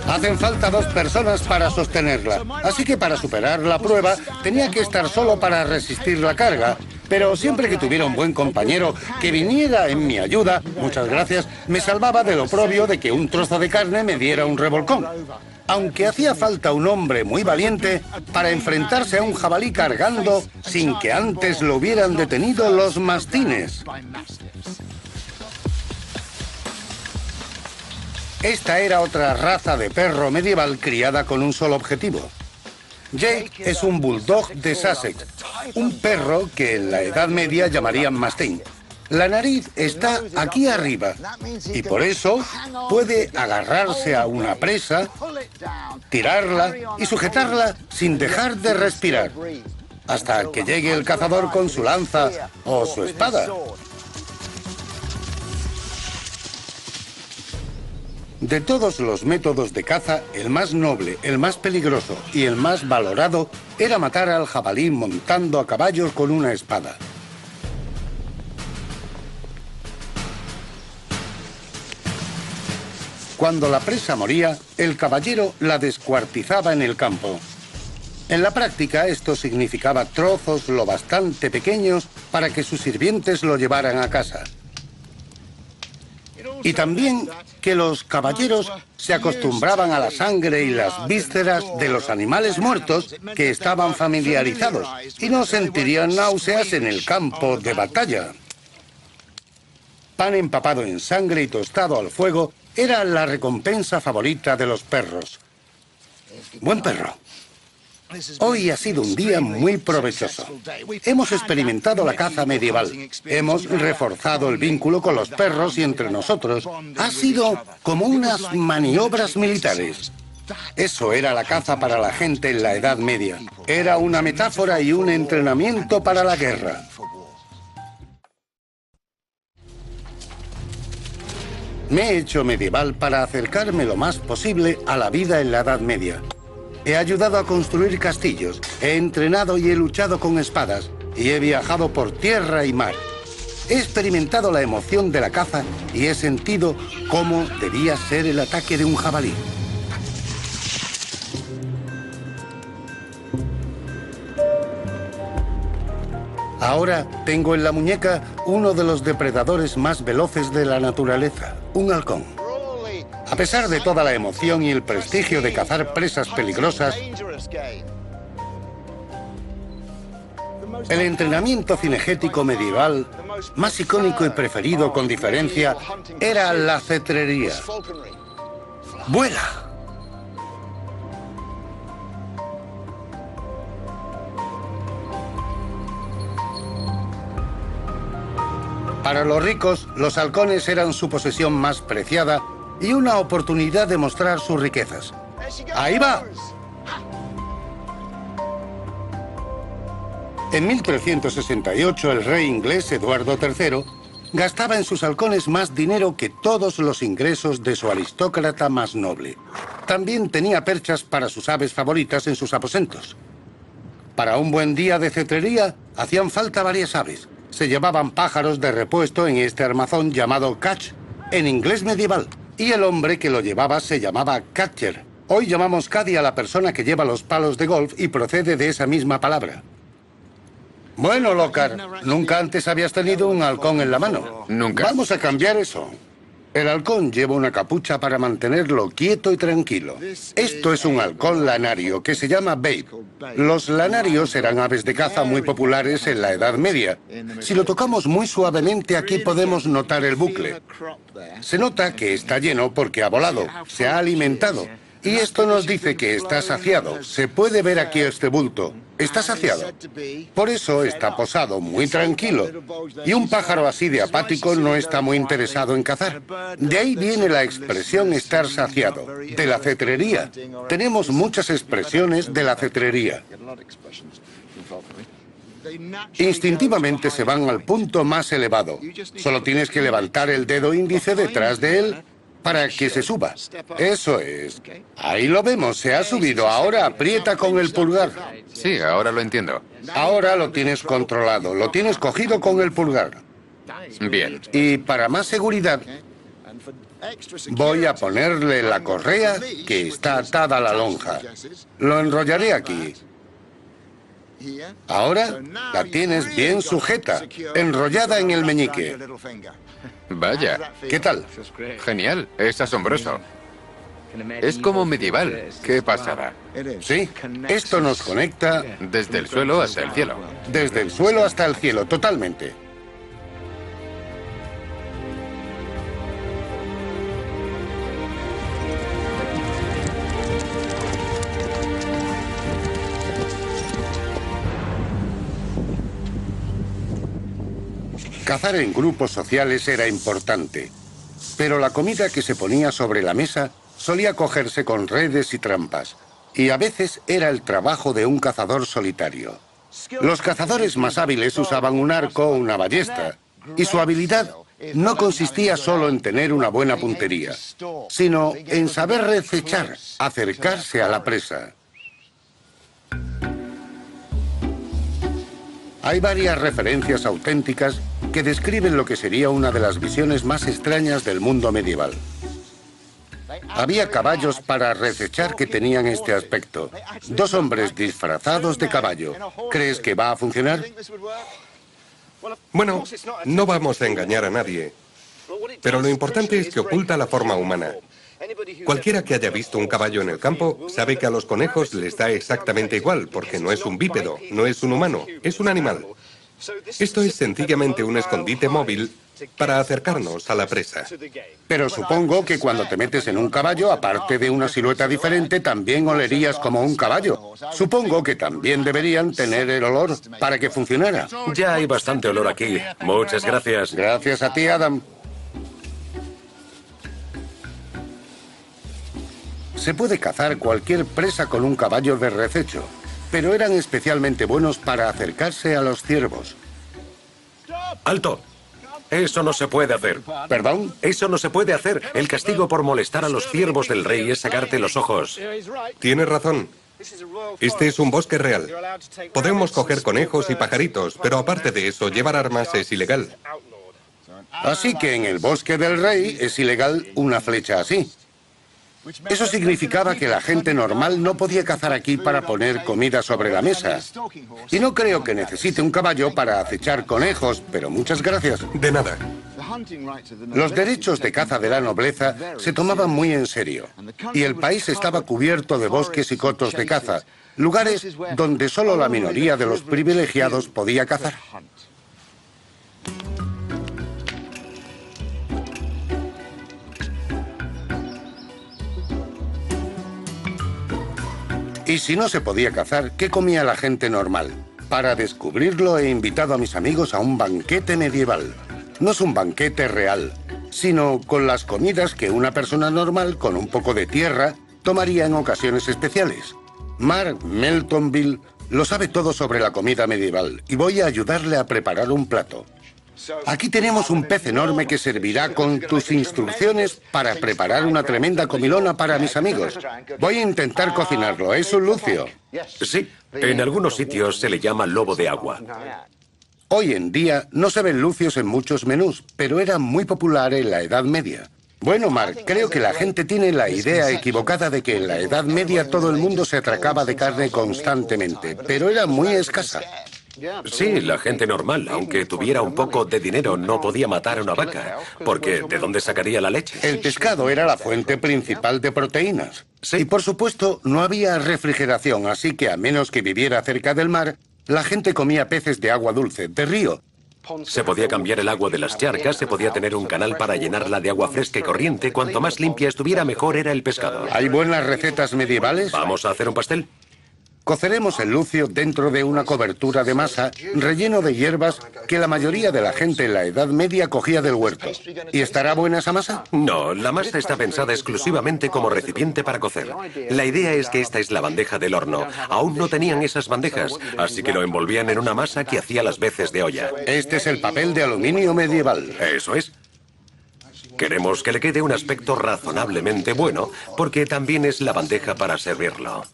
Hacen falta 2 personas para sostenerla, así que para superar la prueba tenía que estar solo para resistir la carga. Pero siempre que tuviera un buen compañero que viniera en mi ayuda, muchas gracias, me salvaba del oprobio de que un trozo de carne me diera un revolcón. Aunque hacía falta un hombre muy valiente para enfrentarse a un jabalí cargando sin que antes lo hubieran detenido los mastines. Esta era otra raza de perro medieval criada con un solo objetivo. Jake es un bulldog de Sussex, un perro que en la Edad Media llamarían mastín. La nariz está aquí arriba y por eso puede agarrarse a una presa, tirarla y sujetarla sin dejar de respirar, hasta que llegue el cazador con su lanza o su espada. De todos los métodos de caza, el más noble, el más peligroso y el más valorado era matar al jabalí montando a caballo con una espada. Cuando la presa moría, el caballero la descuartizaba en el campo. En la práctica, esto significaba trozos lo bastante pequeños para que sus sirvientes lo llevaran a casa. Y también que los caballeros se acostumbraban a la sangre y las vísceras de los animales muertos que estaban familiarizados y no sentirían náuseas en el campo de batalla. Pan empapado en sangre y tostado al fuego era la recompensa favorita de los perros. Buen perro. Hoy ha sido un día muy provechoso. Hemos experimentado la caza medieval. Hemos reforzado el vínculo con los perros y entre nosotros. Ha sido como unas maniobras militares. Eso era la caza para la gente en la Edad Media. Era una metáfora y un entrenamiento para la guerra. Me he hecho medieval para acercarme lo más posible a la vida en la Edad Media. He ayudado a construir castillos, he entrenado y he luchado con espadas, y he viajado por tierra y mar. He experimentado la emoción de la caza y he sentido cómo debía ser el ataque de un jabalí. Ahora tengo en la muñeca uno de los depredadores más veloces de la naturaleza, un halcón. A pesar de toda la emoción y el prestigio de cazar presas peligrosas, el entrenamiento cinegético medieval más icónico y preferido con diferencia era la cetrería. ¡Vuela! Para los ricos, los halcones eran su posesión más preciada y una oportunidad de mostrar sus riquezas. ¡Ahí va! En 1368, el rey inglés Eduardo III gastaba en sus halcones más dinero que todos los ingresos de su aristócrata más noble. También tenía perchas para sus aves favoritas en sus aposentos. Para un buen día de cetrería, hacían falta varias aves. Se llevaban pájaros de repuesto en este armazón llamado catch, en inglés medieval. Y el hombre que lo llevaba se llamaba catcher. Hoy llamamos caddy a la persona que lleva los palos de golf y procede de esa misma palabra. Bueno, Lockhart, ¿nunca antes habías tenido un halcón en la mano? Nunca. Vamos a cambiar eso. El halcón lleva una capucha para mantenerlo quieto y tranquilo. Esto es un halcón lanario que se llama Babe. Los lanarios eran aves de caza muy populares en la Edad Media. Si lo tocamos muy suavemente, aquí podemos notar el bucle. Se nota que está lleno porque ha volado, se ha alimentado. Y esto nos dice que está saciado. Se puede ver aquí este bulto. Está saciado. Por eso está posado muy tranquilo. Y un pájaro así de apático no está muy interesado en cazar. De ahí viene la expresión estar saciado, de la cetrería. Tenemos muchas expresiones de la cetrería. Instintivamente se van al punto más elevado. Solo tienes que levantar el dedo índice detrás de él para que se suba. Eso es. Ahí lo vemos, se ha subido. Ahora aprieta con el pulgar. Sí, ahora lo entiendo. Ahora lo tienes controlado, lo tienes cogido con el pulgar. Bien. Y para más seguridad, voy a ponerle la correa que está atada a la lonja. Lo enrollaré aquí. Ahora la tienes bien sujeta, enrollada en el meñique. Vaya. ¿Qué tal? Genial. Es asombroso. Es como medieval. Qué pasada. Sí, esto nos conecta Desde el suelo hasta el cielo. desde el suelo hasta el cielo, totalmente. Cazar en grupos sociales era importante, pero la comida que se ponía sobre la mesa solía cogerse con redes y trampas, y a veces era el trabajo de un cazador solitario. Los cazadores más hábiles usaban un arco o una ballesta, y su habilidad no consistía solo en tener una buena puntería, sino en saber recechar, acercarse a la presa. Hay varias referencias auténticas que describen lo que sería una de las visiones más extrañas del mundo medieval. Había caballos para recechar que tenían este aspecto. Dos hombres disfrazados de caballo. ¿Crees que va a funcionar? Bueno, no vamos a engañar a nadie, pero lo importante es que oculta la forma humana. Cualquiera que haya visto un caballo en el campo sabe que a los conejos les da exactamente igual, porque no es un bípedo, no es un humano, es un animal. Esto es sencillamente un escondite móvil para acercarnos a la presa. Pero supongo que cuando te metes en un caballo, aparte de una silueta diferente, también olerías como un caballo. Supongo que también deberían tener el olor para que funcionara. Ya hay bastante olor aquí. Muchas gracias. Gracias a ti, Adam. Se puede cazar cualquier presa con un caballo de rececho, pero eran especialmente buenos para acercarse a los ciervos. ¡Alto! Eso no se puede hacer. ¿Perdón? Eso no se puede hacer. El castigo por molestar a los ciervos del rey es sacarte los ojos. Tienes razón. Este es un bosque real. Podemos coger conejos y pajaritos, pero aparte de eso, llevar armas es ilegal. Así que en el bosque del rey es ilegal una flecha así. Eso significaba que la gente normal no podía cazar aquí para poner comida sobre la mesa. Y no creo que necesite un caballo para acechar conejos, pero muchas gracias. De nada. Los derechos de caza de la nobleza se tomaban muy en serio, y el país estaba cubierto de bosques y cotos de caza, lugares donde solo la minoría de los privilegiados podía cazar. Y si no se podía cazar, ¿qué comía la gente normal? Para descubrirlo he invitado a mis amigos a un banquete medieval. No es un banquete real, sino con las comidas que una persona normal con un poco de tierra tomaría en ocasiones especiales. Mark Meltonville lo sabe todo sobre la comida medieval y voy a ayudarle a preparar un plato. Aquí tenemos un pez enorme que servirá con tus instrucciones para preparar una tremenda comilona para mis amigos. Voy a intentar cocinarlo. ¿Es un lucio? Sí, en algunos sitios se le llama lobo de agua. Hoy en día no se ven lucios en muchos menús, pero era muy popular en la Edad Media. Bueno, Mark, creo que la gente tiene la idea equivocada de que en la Edad Media todo el mundo se atracaba de carne constantemente, pero era muy escasa. Sí, la gente normal, aunque tuviera un poco de dinero, no podía matar a una vaca, porque ¿de dónde sacaría la leche? El pescado era la fuente principal de proteínas. Sí. Y por supuesto, no había refrigeración, así que a menos que viviera cerca del mar, la gente comía peces de agua dulce, de río. Se podía cambiar el agua de las charcas, se podía tener un canal para llenarla de agua fresca y corriente. Cuanto más limpia estuviera, mejor era el pescado. ¿Hay buenas recetas medievales? ¿Vamos a hacer un pastel? Coceremos el lucio dentro de una cobertura de masa relleno de hierbas que la mayoría de la gente en la Edad Media cogía del huerto. ¿Y estará buena esa masa? No, la masa está pensada exclusivamente como recipiente para cocer. La idea es que esta es la bandeja del horno. Aún no tenían esas bandejas, así que lo envolvían en una masa que hacía las veces de olla. Este es el papel de aluminio medieval. Eso es. Queremos que le quede un aspecto razonablemente bueno, porque también es la bandeja para servirlo.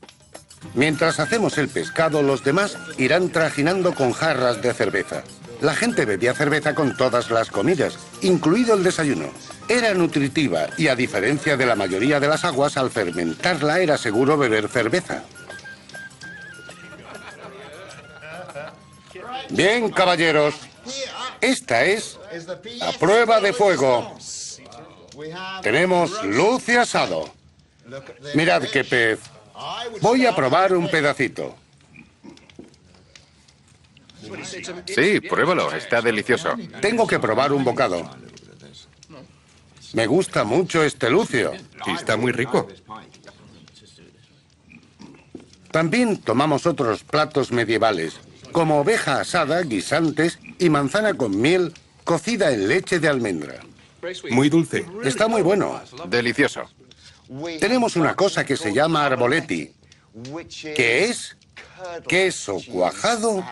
Mientras hacemos el pescado, los demás irán trajinando con jarras de cerveza. La gente bebía cerveza con todas las comidas, incluido el desayuno. Era nutritiva y, a diferencia de la mayoría de las aguas, al fermentarla era seguro beber cerveza. Bien, caballeros. Esta es la prueba de fuego. Tenemos luz y asado. Mirad qué pez. Voy a probar un pedacito. Sí, pruébalo, está delicioso. Tengo que probar un bocado. Me gusta mucho este lucio. Y está muy rico. También tomamos otros platos medievales, como oveja asada, guisantes y manzana con miel cocida en leche de almendra. Muy dulce. Está muy bueno. Delicioso. Tenemos una cosa que se llama arboletti, que es queso cuajado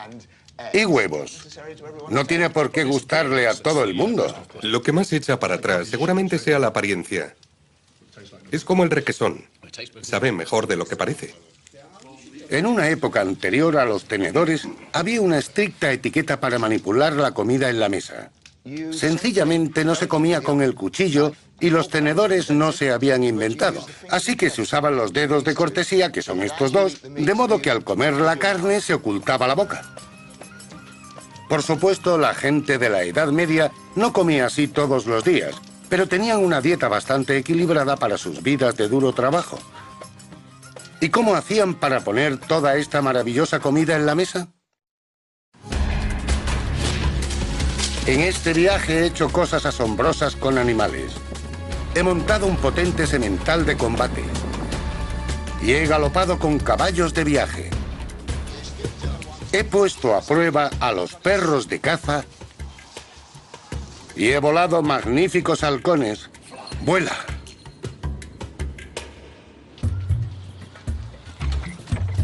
y huevos. No tiene por qué gustarle a todo el mundo. Lo que más echa para atrás seguramente sea la apariencia. Es como el requesón. Sabe mejor de lo que parece. En una época anterior a los tenedores, había una estricta etiqueta para manipular la comida en la mesa. Sencillamente no se comía con el cuchillo y los tenedores no se habían inventado. Así que se usaban los dedos de cortesía, que son estos dos, de modo que al comer la carne se ocultaba la boca. Por supuesto, la gente de la Edad Media no comía así todos los días, pero tenían una dieta bastante equilibrada para sus vidas de duro trabajo. ¿Y cómo hacían para poner toda esta maravillosa comida en la mesa? En este viaje he hecho cosas asombrosas con animales. He montado un potente semental de combate. Y he galopado con caballos de viaje. He puesto a prueba a los perros de caza. Y he volado magníficos halcones. ¡Vuela!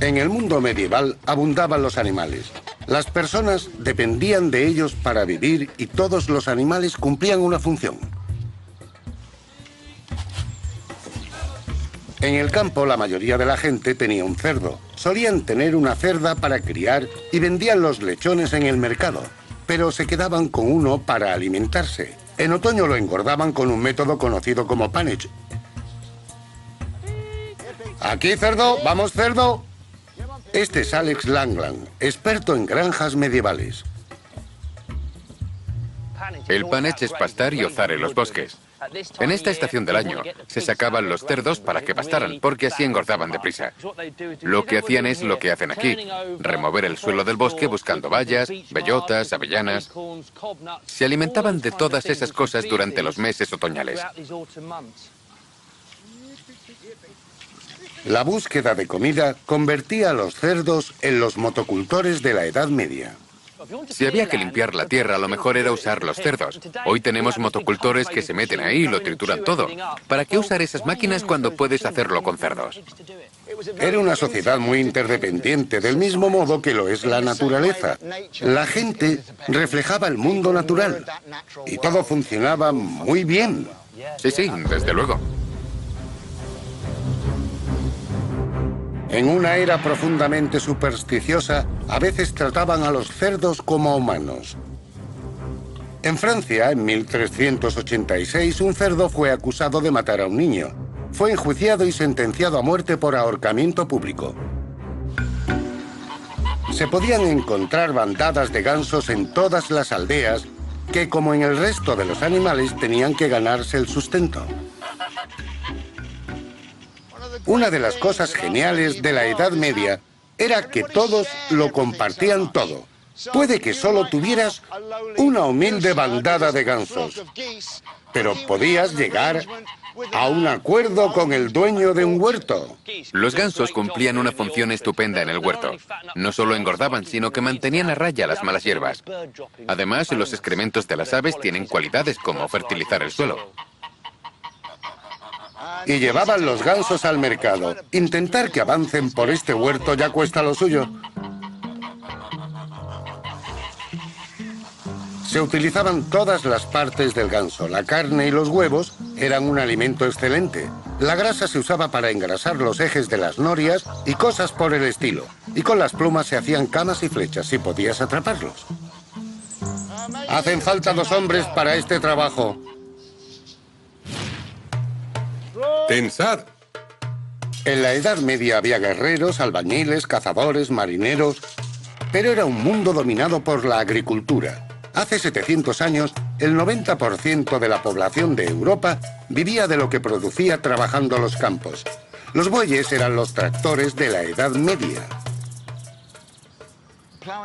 En el mundo medieval abundaban los animales. Las personas dependían de ellos para vivir y todos los animales cumplían una función. En el campo, la mayoría de la gente tenía un cerdo. Solían tener una cerda para criar y vendían los lechones en el mercado, pero se quedaban con uno para alimentarse. En otoño lo engordaban con un método conocido como pannage. ¡Aquí, cerdo! ¡Vamos, cerdo! Este es Alex Langland, experto en granjas medievales. El pannage es pastar y ozar en los bosques. En esta estación del año se sacaban los cerdos para que pastaran, porque así engordaban deprisa. Lo que hacían es lo que hacen aquí: remover el suelo del bosque buscando bayas, bellotas, avellanas. Se alimentaban de todas esas cosas durante los meses otoñales. La búsqueda de comida convertía a los cerdos en los motocultores de la Edad Media. Si había que limpiar la tierra, lo mejor era usar los cerdos. Hoy tenemos motocultores que se meten ahí y lo trituran todo. ¿Para qué usar esas máquinas cuando puedes hacerlo con cerdos? Era una sociedad muy interdependiente, del mismo modo que lo es la naturaleza. La gente reflejaba el mundo natural y todo funcionaba muy bien. Sí, sí, desde luego. En una era profundamente supersticiosa, a veces trataban a los cerdos como humanos. En Francia, en 1386, un cerdo fue acusado de matar a un niño. Fue enjuiciado y sentenciado a muerte por ahorcamiento público. se podían encontrar bandadas de gansos en todas las aldeas que, como en el resto de los animales, tenían que ganarse el sustento. Una de las cosas geniales de la Edad Media era que todos lo compartían todo. Puede que solo tuvieras una humilde bandada de gansos, pero podías llegar a un acuerdo con el dueño de un huerto. Los gansos cumplían una función estupenda en el huerto. No solo engordaban, sino que mantenían a raya las malas hierbas. Además, los excrementos de las aves tienen cualidades como fertilizar el suelo. Y llevaban los gansos al mercado. Intentar que avancen por este huerto ya cuesta lo suyo. Se utilizaban todas las partes del ganso. La carne y los huevos eran un alimento excelente. La grasa se usaba para engrasar los ejes de las norias y cosas por el estilo. Y con las plumas se hacían camas y flechas si podías atraparlos. Hacen falta 2 hombres para este trabajo. ¡Tensad! En la Edad Media había guerreros, albañiles, cazadores, marineros, pero era un mundo dominado por la agricultura. Hace 700 años, el 90% de la población de Europa vivía de lo que producía trabajando los campos. Los bueyes eran los tractores de la Edad Media.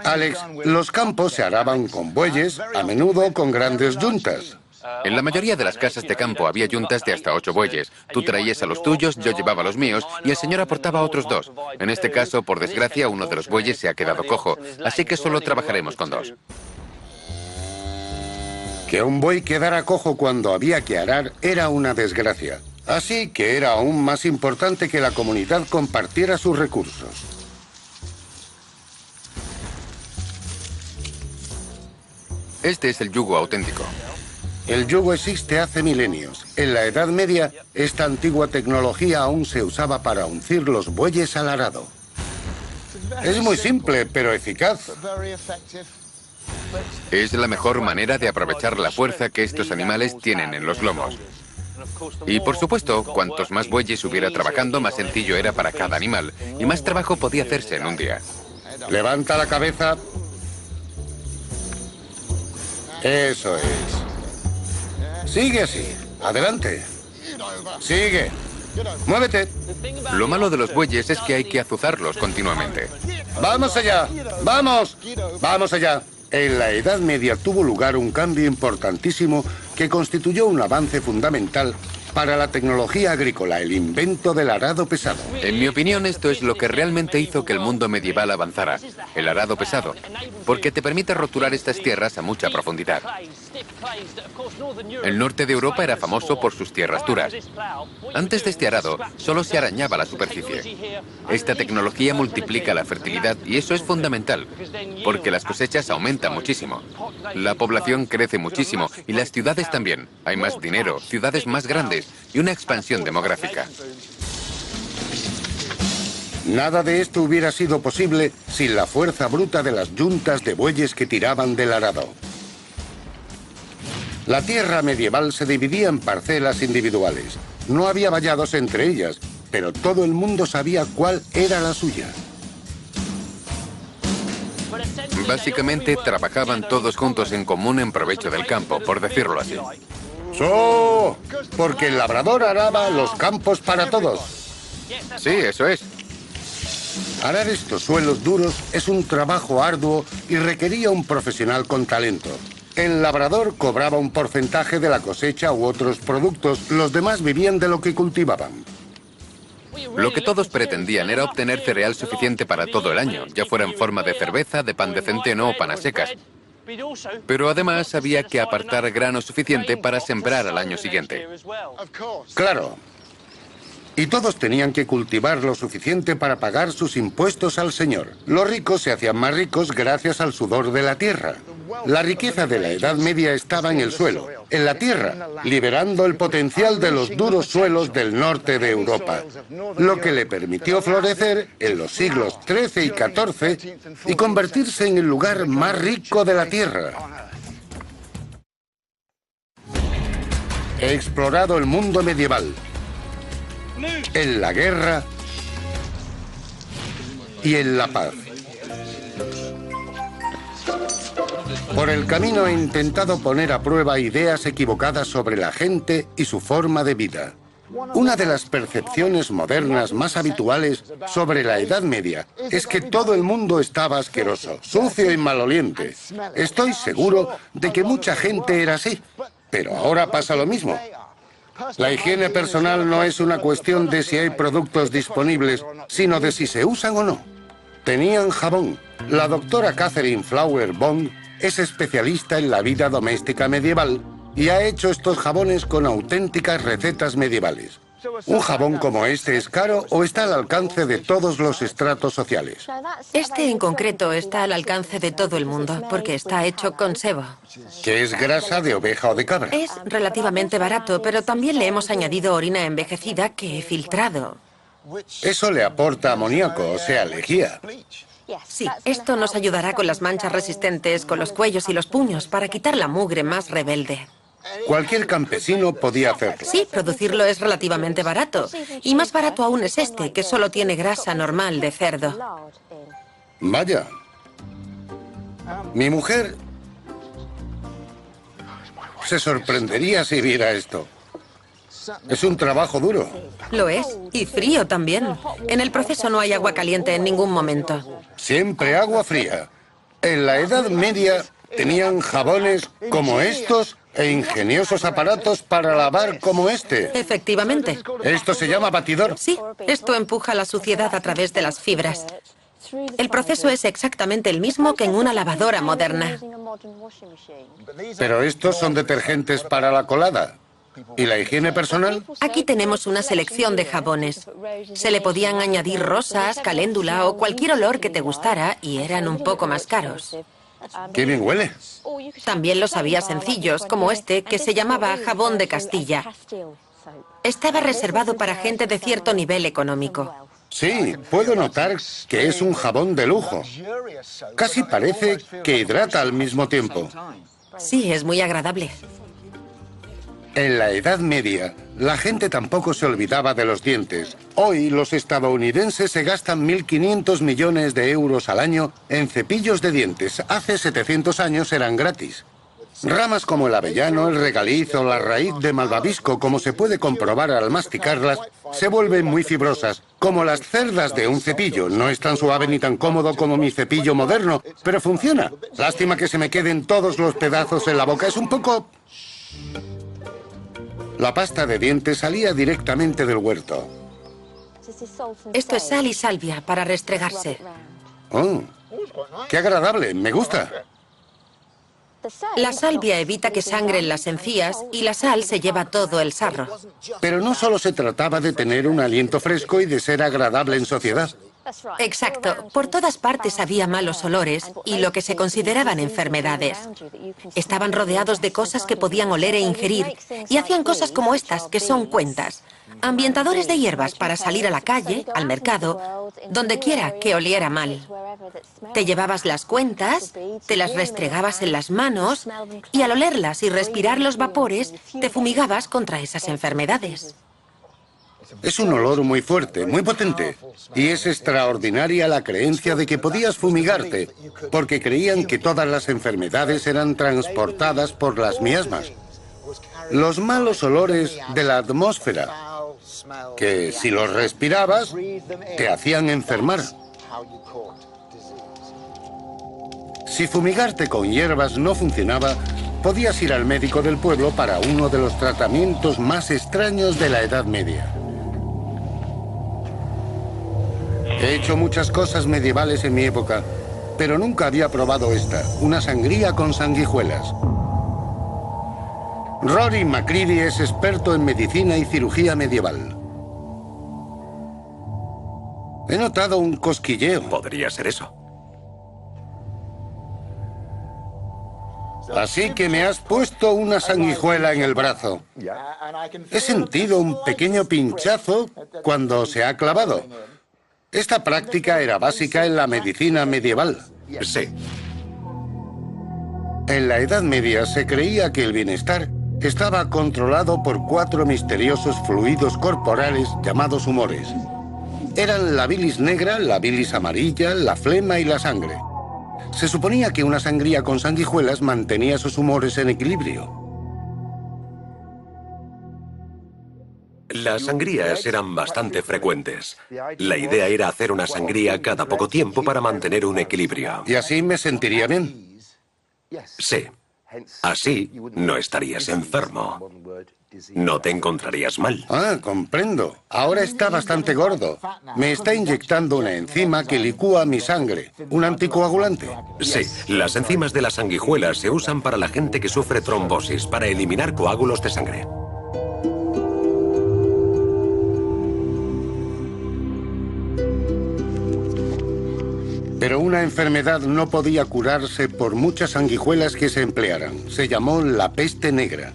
Alex, los campos se araban con bueyes, a menudo con grandes yuntas. En la mayoría de las casas de campo había yuntas de hasta 8 bueyes. Tú traías a los tuyos, yo llevaba los míos y el señor aportaba otros 2. En este caso, por desgracia, uno de los bueyes se ha quedado cojo, así que solo trabajaremos con 2. Que un buey quedara cojo cuando había que arar era una desgracia. Así que era aún más importante que la comunidad compartiera sus recursos. Este es el yugo auténtico. El yugo existe hace milenios. En la Edad Media, esta antigua tecnología aún se usaba para uncir los bueyes al arado. Es muy simple, pero eficaz. Es la mejor manera de aprovechar la fuerza que estos animales tienen en los lomos. Y por supuesto, cuantos más bueyes hubiera trabajando, más sencillo era para cada animal y más trabajo podía hacerse en un día. Levanta la cabeza. Eso es. Sigue así. Adelante. Sigue. Muévete. Lo malo de los bueyes es que hay que azuzarlos continuamente. ¡Vamos allá! ¡Vamos! ¡Vamos allá! En la Edad Media tuvo lugar un cambio importantísimo que constituyó un avance fundamental para la tecnología agrícola, el invento del arado pesado. En mi opinión, esto es lo que realmente hizo que el mundo medieval avanzara, el arado pesado, porque te permite roturar estas tierras a mucha profundidad. El norte de Europa era famoso por sus tierras duras. Antes de este arado, solo se arañaba la superficie. Esta tecnología multiplica la fertilidad y eso es fundamental, porque las cosechas aumentan muchísimo. La población crece muchísimo y las ciudades también. Hay más dinero, ciudades más grandes y una expansión demográfica. Nada de esto hubiera sido posible sin la fuerza bruta de las yuntas de bueyes que tiraban del arado. La tierra medieval se dividía en parcelas individuales. No había vallados entre ellas, pero todo el mundo sabía cuál era la suya. Básicamente trabajaban todos juntos en común en provecho del campo, por decirlo así. ¡So! Porque el labrador araba los campos para todos. Sí, eso es. Arar estos suelos duros es un trabajo arduo y requería un profesional con talento. El labrador cobraba un porcentaje de la cosecha u otros productos, los demás vivían de lo que cultivaban. Lo que todos pretendían era obtener cereal suficiente para todo el año, ya fuera en forma de cerveza, de pan de centeno o panas secas. Pero además había que apartar grano suficiente para sembrar al año siguiente. Claro. Y todos tenían que cultivar lo suficiente para pagar sus impuestos al señor. Los ricos se hacían más ricos gracias al sudor de la tierra. La riqueza de la Edad Media estaba en el suelo, en la tierra, liberando el potencial de los duros suelos del norte de Europa, lo que le permitió florecer en los siglos XIII y XIV y convertirse en el lugar más rico de la tierra. He explorado el mundo medieval, en la guerra y en la paz. Por el camino he intentado poner a prueba ideas equivocadas sobre la gente y su forma de vida. Una de las percepciones modernas más habituales sobre la Edad Media es que todo el mundo estaba asqueroso, sucio y maloliente. Estoy seguro de que mucha gente era así, pero ahora pasa lo mismo. La higiene personal no es una cuestión de si hay productos disponibles, sino de si se usan o no. Tenían jabón. La doctora Catherine Flower Bond es especialista en la vida doméstica medieval y ha hecho estos jabones con auténticas recetas medievales. ¿Un jabón como este es caro o está al alcance de todos los estratos sociales? Este en concreto está al alcance de todo el mundo porque está hecho con sebo. ¿Que es grasa de oveja o de cabra? Es relativamente barato, pero también le hemos añadido orina envejecida que he filtrado. Eso le aporta amoníaco, o sea, lejía. Sí, esto nos ayudará con las manchas resistentes, con los cuellos y los puños, para quitar la mugre más rebelde. Cualquier campesino podía hacerlo. Sí, producirlo es relativamente barato. Y más barato aún es este, que solo tiene grasa normal de cerdo. Vaya. Mi mujer se sorprendería si viera esto. Es un trabajo duro. Lo es, y frío también. En el proceso no hay agua caliente en ningún momento. Siempre agua fría. En la Edad Media tenían jabones como estos e ingeniosos aparatos para lavar como este. Efectivamente. Esto se llama batidor. Sí, esto empuja la suciedad a través de las fibras. El proceso es exactamente el mismo que en una lavadora moderna. Pero estos son detergentes para la colada. ¿Y la higiene personal? Aquí tenemos una selección de jabones. Se le podían añadir rosas, caléndula o cualquier olor que te gustara y eran un poco más caros. ¡Qué bien huele! También los había sencillos, como este, que se llamaba jabón de Castilla. Estaba reservado para gente de cierto nivel económico. Sí, puedo notar que es un jabón de lujo. Casi parece que hidrata al mismo tiempo. Sí, es muy agradable. En la Edad Media, la gente tampoco se olvidaba de los dientes. Hoy, los estadounidenses se gastan 1.500 millones de euros al año en cepillos de dientes. Hace 700 años eran gratis. Ramas como el avellano, el regaliz o la raíz de malvavisco, como se puede comprobar al masticarlas, se vuelven muy fibrosas, como las cerdas de un cepillo. No es tan suave ni tan cómodo como mi cepillo moderno, pero funciona. Lástima que se me queden todos los pedazos en la boca. Es un poco... La pasta de dientes salía directamente del huerto. Esto es sal y salvia para restregarse. ¡Oh! ¡Qué agradable! Me gusta. La salvia evita que sangren las encías y la sal se lleva todo el sarro. Pero no solo se trataba de tener un aliento fresco y de ser agradable en sociedad. Exacto. Por todas partes había malos olores y lo que se consideraban enfermedades. Estaban rodeados de cosas que podían oler e ingerir y hacían cosas como estas, que son cuentas. Ambientadores de hierbas para salir a la calle, al mercado, donde quiera que oliera mal. Te llevabas las cuentas, te las restregabas en las manos y al olerlas y respirar los vapores, te fumigabas contra esas enfermedades. Es un olor muy fuerte, muy potente. Y es extraordinaria la creencia de que podías fumigarte, porque creían que todas las enfermedades eran transportadas por las miasmas. Los malos olores de la atmósfera, que si los respirabas, te hacían enfermar. Si fumigarte con hierbas no funcionaba, podías ir al médico del pueblo para uno de los tratamientos más extraños de la Edad Media. He hecho muchas cosas medievales en mi época, pero nunca había probado esta, una sangría con sanguijuelas. Rory McCready es experto en medicina y cirugía medieval. He notado un cosquilleo. Podría ser eso. Así que me has puesto una sanguijuela en el brazo. He sentido un pequeño pinchazo cuando se ha clavado. Esta práctica era básica en la medicina medieval. Sí. En la Edad Media se creía que el bienestar estaba controlado por 4 misteriosos fluidos corporales llamados humores. Eran la bilis negra, la bilis amarilla, la flema y la sangre. Se suponía que una sangría con sanguijuelas mantenía sus humores en equilibrio. Las sangrías eran bastante frecuentes. La idea era hacer una sangría cada poco tiempo para mantener un equilibrio. ¿Y así me sentiría bien? Sí. Así no estarías enfermo. No te encontrarías mal. Ah, comprendo. Ahora está bastante gordo. Me está inyectando una enzima que licúa mi sangre. ¿Un anticoagulante? Sí, las enzimas de las sanguijuelas se usan para la gente que sufre trombosis, para eliminar coágulos de sangre. Pero una enfermedad no podía curarse por muchas sanguijuelas que se emplearan. Se llamó la peste negra.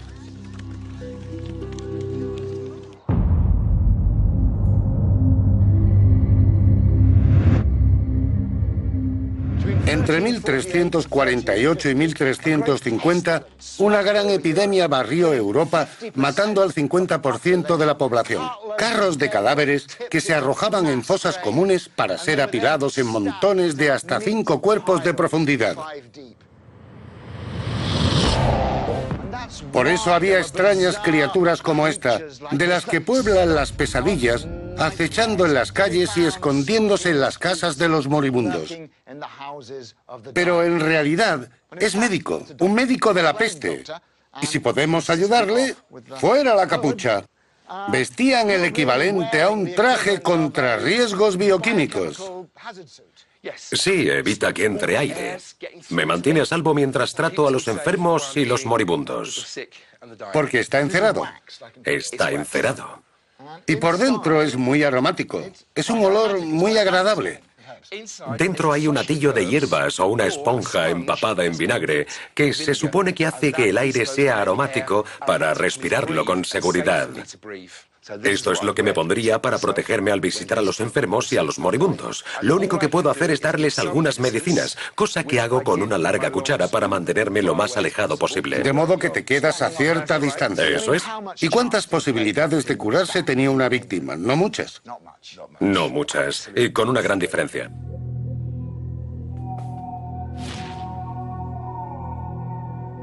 Entre 1348 y 1350, una gran epidemia barrió Europa, matando al 50% de la población. Carros de cadáveres que se arrojaban en fosas comunes para ser apilados en montones de hasta 5 cuerpos de profundidad. Por eso había extrañas criaturas como esta, de las que pueblan las pesadillas, acechando en las calles y escondiéndose en las casas de los moribundos. Pero en realidad es médico, un médico de la peste. Y si podemos ayudarle, fuera la capucha. Vestían el equivalente a un traje contra riesgos bioquímicos. Sí, evita que entre aire. Me mantiene a salvo mientras trato a los enfermos y los moribundos. Porque está encerado. Está encerado. Y por dentro es muy aromático. Es un olor muy agradable. Dentro hay un atillo de hierbas o una esponja empapada en vinagre que se supone que hace que el aire sea aromático para respirarlo con seguridad. Esto es lo que me pondría para protegerme al visitar a los enfermos y a los moribundos. Lo único que puedo hacer es darles algunas medicinas, cosa que hago con una larga cuchara para mantenerme lo más alejado posible. De modo que te quedas a cierta distancia. Eso es. ¿Y cuántas posibilidades de curarse tenía una víctima? No muchas. No muchas, y con una gran diferencia.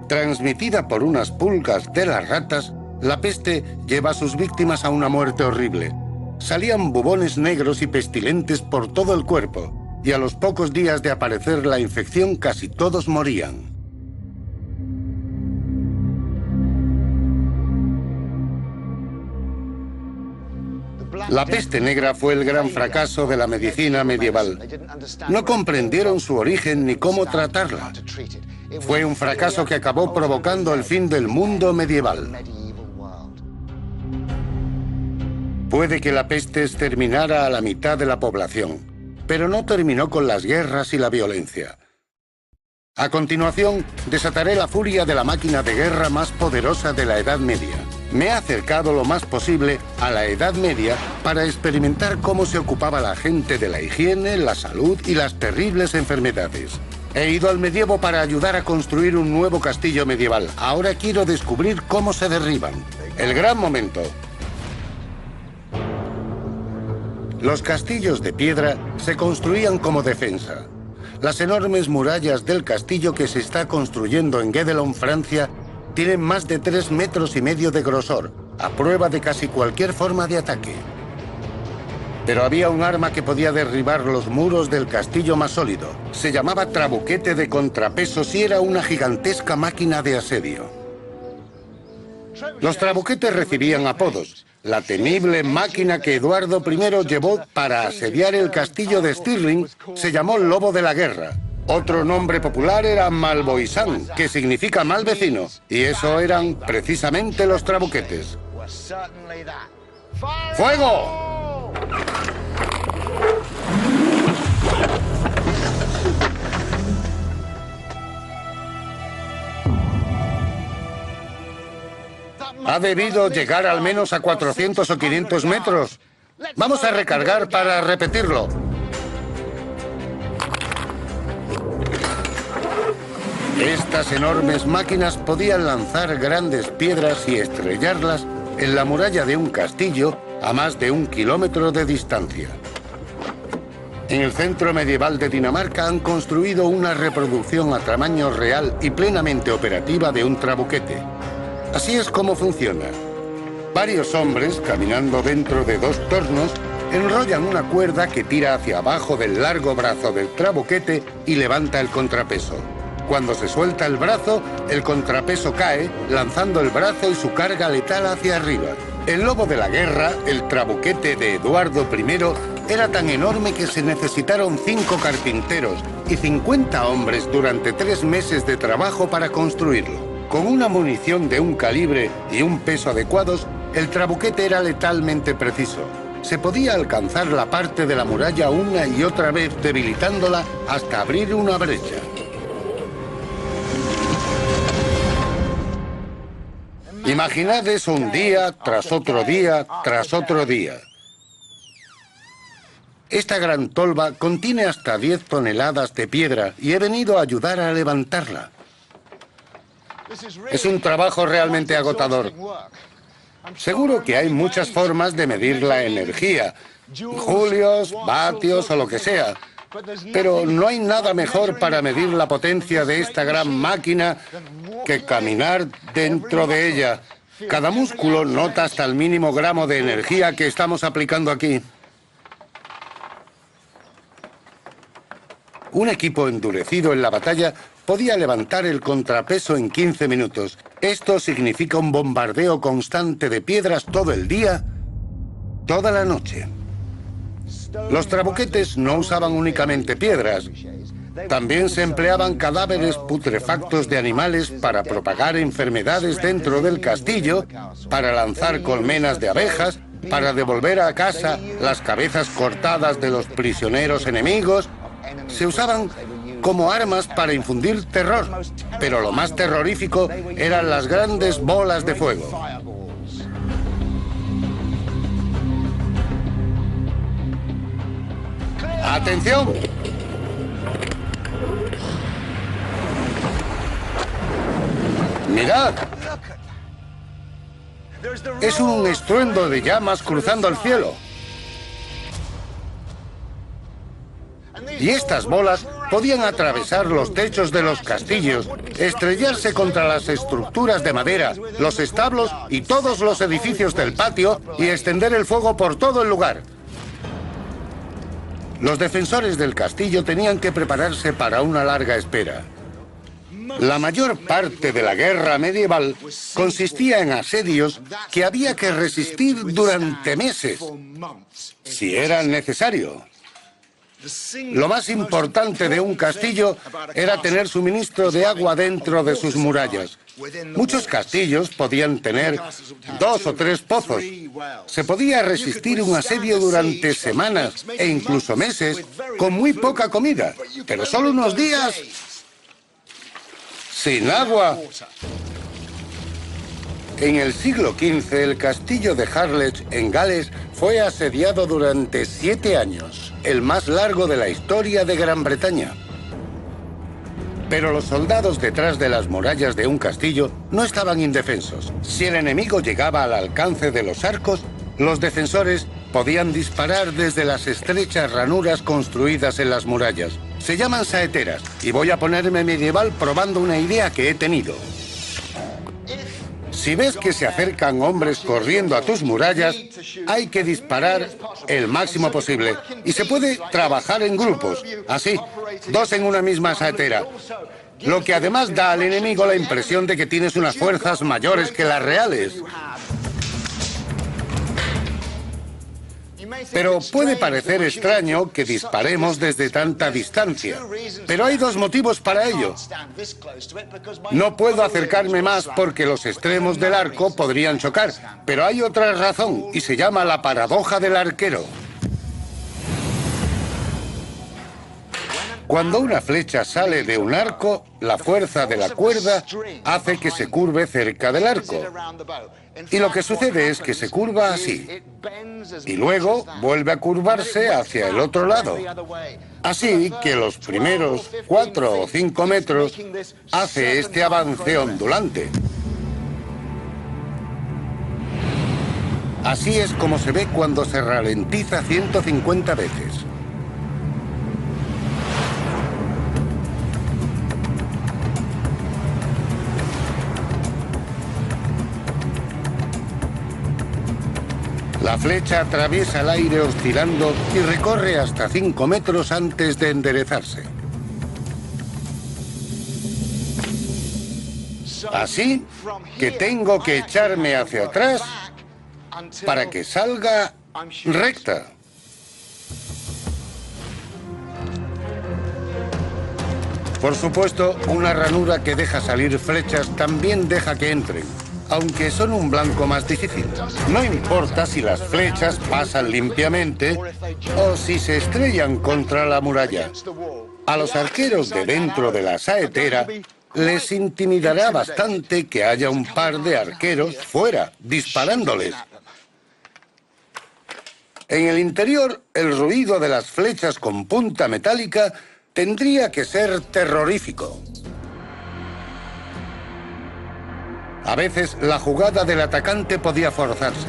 Transmitida por unas pulgas de las ratas, la peste lleva a sus víctimas a una muerte horrible. Salían bubones negros y pestilentes por todo el cuerpo, y a los pocos días de aparecer la infección casi todos morían. La peste negra fue el gran fracaso de la medicina medieval. No comprendieron su origen ni cómo tratarla. Fue un fracaso que acabó provocando el fin del mundo medieval. Puede que la peste exterminara a la mitad de la población, pero no terminó con las guerras y la violencia. A continuación, desataré la furia de la máquina de guerra más poderosa de la Edad Media. Me he acercado lo más posible a la Edad Media para experimentar cómo se ocupaba la gente de la higiene, la salud y las terribles enfermedades. He ido al medievo para ayudar a construir un nuevo castillo medieval. Ahora quiero descubrir cómo se derriban. El gran momento. Los castillos de piedra se construían como defensa. Las enormes murallas del castillo que se está construyendo en Guédelon, Francia, tienen más de 3,5 metros de grosor, a prueba de casi cualquier forma de ataque. Pero había un arma que podía derribar los muros del castillo más sólido. Se llamaba trabuquete de contrapesos y era una gigantesca máquina de asedio. Los trabuquetes recibían apodos. La temible máquina que Eduardo I llevó para asediar el castillo de Stirling se llamó Lobo de la Guerra. Otro nombre popular era Malvoisin, que significa mal vecino, y eso eran precisamente los trabuquetes. ¡Fuego! Ha debido llegar al menos a 400 o 500 metros. Vamos a recargar para repetirlo. Estas enormes máquinas podían lanzar grandes piedras y estrellarlas en la muralla de un castillo a más de 1 kilómetro de distancia. En el centro medieval de Dinamarca han construido una reproducción a tamaño real y plenamente operativa de un trabuquete. Así es como funciona. Varios hombres, caminando dentro de 2 tornos, enrollan una cuerda que tira hacia abajo del largo brazo del trabuquete y levanta el contrapeso. Cuando se suelta el brazo, el contrapeso cae, lanzando el brazo y su carga letal hacia arriba. El lobo de la guerra, el trabuquete de Eduardo I, era tan enorme que se necesitaron 5 carpinteros y 50 hombres durante 3 meses de trabajo para construirlo. Con una munición de un calibre y un peso adecuados, el trabuquete era letalmente preciso. Se podía alcanzar la parte de la muralla una y otra vez, debilitándola hasta abrir una brecha. Imaginad eso un día, tras otro día, tras otro día. Esta gran tolva contiene hasta 10 toneladas de piedra y he venido a ayudar a levantarla. Es un trabajo realmente agotador. Seguro que hay muchas formas de medir la energía, julios, vatios o lo que sea. Pero no hay nada mejor para medir la potencia de esta gran máquina que caminar dentro de ella. Cada músculo nota hasta el mínimo gramo de energía que estamos aplicando aquí. Un equipo endurecido en la batalla podía levantar el contrapeso en 15 minutos. Esto significa un bombardeo constante de piedras todo el día, toda la noche. Los trabuquetes no usaban únicamente piedras. También se empleaban cadáveres putrefactos de animales para propagar enfermedades dentro del castillo, para lanzar colmenas de abejas, para devolver a casa las cabezas cortadas de los prisioneros enemigos. Se usaban como armas para infundir terror, pero lo más terrorífico eran las grandes bolas de fuego. ¡Atención! ¡Mirad! Es un estruendo de llamas cruzando el cielo. Y estas bolas podían atravesar los techos de los castillos, estrellarse contra las estructuras de madera, los establos y todos los edificios del patio y extender el fuego por todo el lugar. Los defensores del castillo tenían que prepararse para una larga espera. La mayor parte de la guerra medieval consistía en asedios que había que resistir durante meses, si era necesario. Lo más importante de un castillo era tener suministro de agua dentro de sus murallas. Muchos castillos podían tener 2 o 3 pozos. Se podía resistir un asedio durante semanas e incluso meses con muy poca comida, pero solo unos días sin agua. En el siglo XV, el castillo de Harlech, en Gales, fue asediado durante 7 años, el más largo de la historia de Gran Bretaña. Pero los soldados detrás de las murallas de un castillo no estaban indefensos. Si el enemigo llegaba al alcance de los arcos, los defensores podían disparar desde las estrechas ranuras construidas en las murallas. Se llaman saeteras, y voy a ponerme medieval probando una idea que he tenido. Si ves que se acercan hombres corriendo a tus murallas, hay que disparar el máximo posible. Y se puede trabajar en grupos, así, 2 en una misma saetera. Lo que además da al enemigo la impresión de que tienes unas fuerzas mayores que las reales. Pero puede parecer extraño que disparemos desde tanta distancia. Pero hay 2 motivos para ello. No puedo acercarme más porque los extremos del arco podrían chocar. Pero hay otra razón, y se llama la paradoja del arquero. Cuando una flecha sale de un arco, la fuerza de la cuerda hace que se curve cerca del arco. Y lo que sucede es que se curva así. Y luego vuelve a curvarse hacia el otro lado. Así que los primeros 4 o 5 metros hace este avance ondulante. Así es como se ve cuando se ralentiza 150 veces. La flecha atraviesa el aire oscilando y recorre hasta 5 metros antes de enderezarse. Así que tengo que echarme hacia atrás para que salga recta. Por supuesto, una ranura que deja salir flechas también deja que entren, aunque son un blanco más difícil. No importa si las flechas pasan limpiamente o si se estrellan contra la muralla. A los arqueros de dentro de la saetera les intimidará bastante que haya un par de arqueros fuera, disparándoles. En el interior, el ruido de las flechas con punta metálica tendría que ser terrorífico. A veces, la jugada del atacante podía forzarse.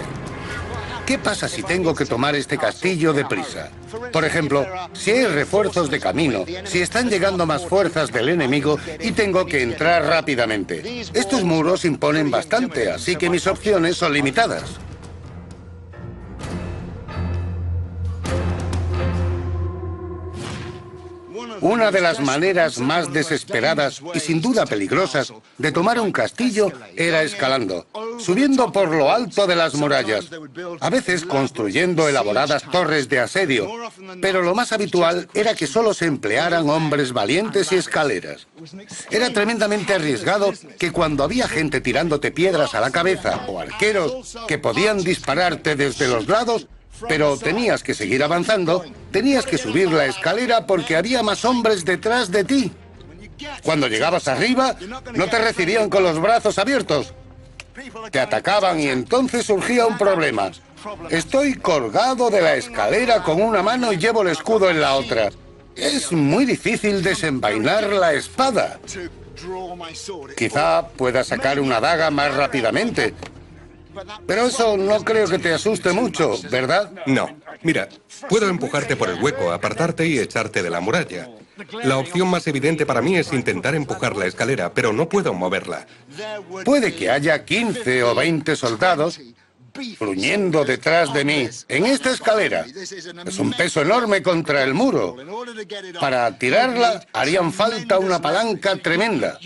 ¿Qué pasa si tengo que tomar este castillo deprisa? Por ejemplo, si hay refuerzos de camino, si están llegando más fuerzas del enemigo y tengo que entrar rápidamente. Estos muros imponen bastante, así que mis opciones son limitadas. Una de las maneras más desesperadas y sin duda peligrosas de tomar un castillo era escalando, subiendo por lo alto de las murallas, a veces construyendo elaboradas torres de asedio, pero lo más habitual era que solo se emplearan hombres valientes y escaleras. Era tremendamente arriesgado que cuando había gente tirándote piedras a la cabeza o arqueros que podían dispararte desde los lados, pero tenías que seguir avanzando, tenías que subir la escalera porque había más hombres detrás de ti. Cuando llegabas arriba, no te recibían con los brazos abiertos. Te atacaban y entonces surgía un problema. Estoy colgado de la escalera con una mano y llevo el escudo en la otra. Es muy difícil desenvainar la espada. Quizá pueda sacar una daga más rápidamente. Pero eso no creo que te asuste mucho, ¿verdad? No. Mira, puedo empujarte por el hueco, apartarte y echarte de la muralla. La opción más evidente para mí es intentar empujar la escalera, pero no puedo moverla. Puede que haya 15 o 20 soldados gruñendo detrás de mí en esta escalera. Es un peso enorme contra el muro. Para tirarla harían falta una palanca tremenda.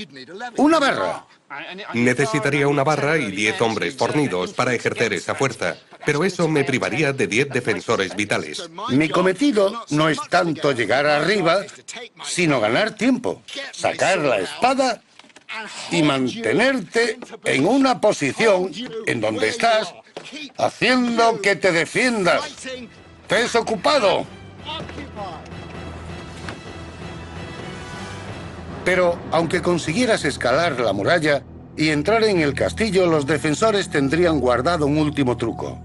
Una barra. Necesitaría una barra y 10 hombres fornidos para ejercer esa fuerza, pero eso me privaría de 10 defensores vitales. Mi cometido no es tanto llegar arriba, sino ganar tiempo, sacar la espada y mantenerte en una posición en donde estás haciendo que te defiendas. ¡Estés ocupado! Pero, aunque consiguieras escalar la muralla y entrar en el castillo, los defensores tendrían guardado un último truco.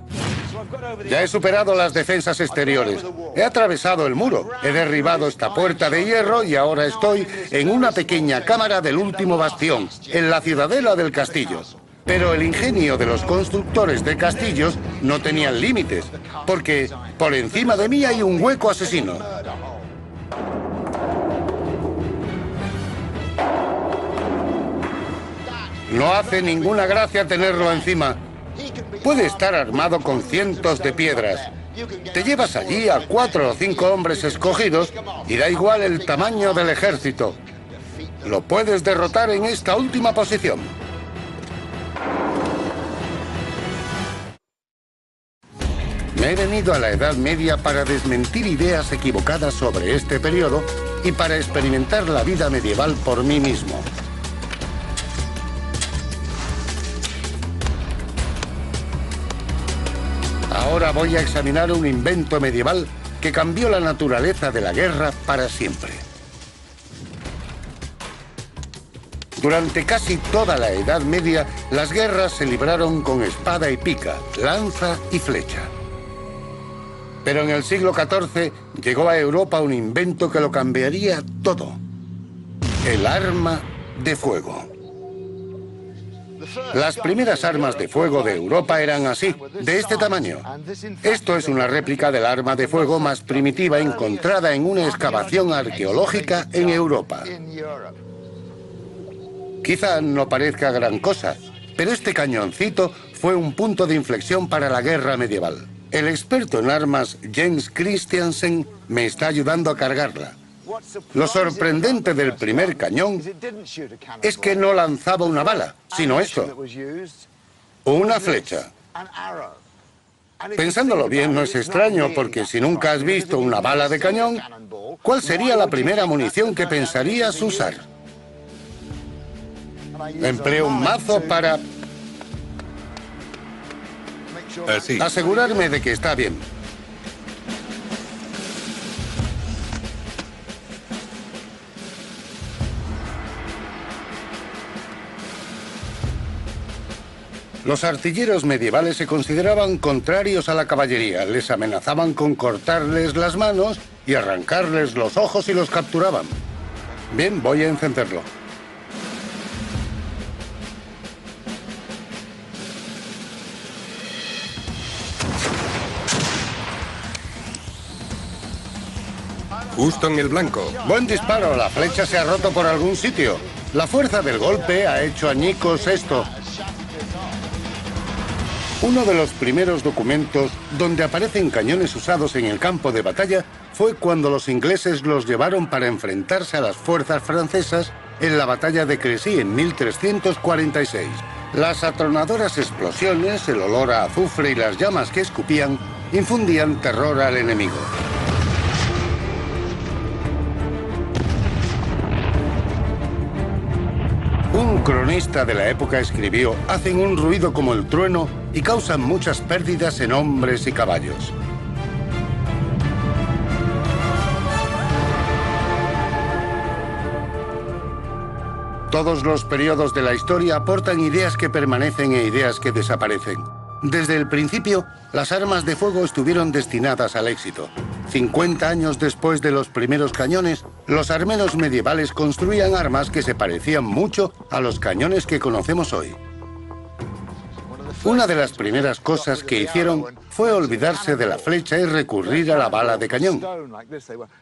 Ya he superado las defensas exteriores. He atravesado el muro, he derribado esta puerta de hierro y ahora estoy en una pequeña cámara del último bastión, en la ciudadela del castillo. Pero el ingenio de los constructores de castillos no tenían límites, porque por encima de mí hay un hueco asesino. No hace ninguna gracia tenerlo encima. Puede estar armado con cientos de piedras. Te llevas allí a 4 o 5 hombres escogidos y da igual el tamaño del ejército. Lo puedes derrotar en esta última posición. Me he venido a la Edad Media para desmentir ideas equivocadas sobre este periodo y para experimentar la vida medieval por mí mismo. Ahora voy a examinar un invento medieval que cambió la naturaleza de la guerra para siempre. Durante casi toda la Edad Media, las guerras se libraron con espada y pica, lanza y flecha. Pero en el siglo XIV llegó a Europa un invento que lo cambiaría todo: el arma de fuego. Las primeras armas de fuego de Europa eran así, de este tamaño. Esto es una réplica del arma de fuego más primitiva encontrada en una excavación arqueológica en Europa. Quizá no parezca gran cosa, pero este cañoncito fue un punto de inflexión para la guerra medieval. El experto en armas James Christiansen me está ayudando a cargarla. Lo sorprendente del primer cañón es que no lanzaba una bala, sino esto, una flecha. Pensándolo bien, no es extraño, porque si nunca has visto una bala de cañón, ¿cuál sería la primera munición que pensarías usar? Empleo un mazo para asegurarme de que está bien. Los artilleros medievales se consideraban contrarios a la caballería. Les amenazaban con cortarles las manos y arrancarles los ojos si los capturaban. Bien, voy a encenderlo. Justo en el blanco. Buen disparo, la flecha se ha roto por algún sitio. La fuerza del golpe ha hecho añicos esto. Uno de los primeros documentos donde aparecen cañones usados en el campo de batalla fue cuando los ingleses los llevaron para enfrentarse a las fuerzas francesas en la batalla de Crécy en 1346. Las atronadoras explosiones, el olor a azufre y las llamas que escupían infundían terror al enemigo. Un cronista de la época escribió: hacen un ruido como el trueno y causan muchas pérdidas en hombres y caballos. Todos los periodos de la historia aportan ideas que permanecen e ideas que desaparecen. Desde el principio, las armas de fuego estuvieron destinadas al éxito. 50 años después de los primeros cañones, los armenos medievales construían armas que se parecían mucho a los cañones que conocemos hoy. Una de las primeras cosas que hicieron fue olvidarse de la flecha y recurrir a la bala de cañón.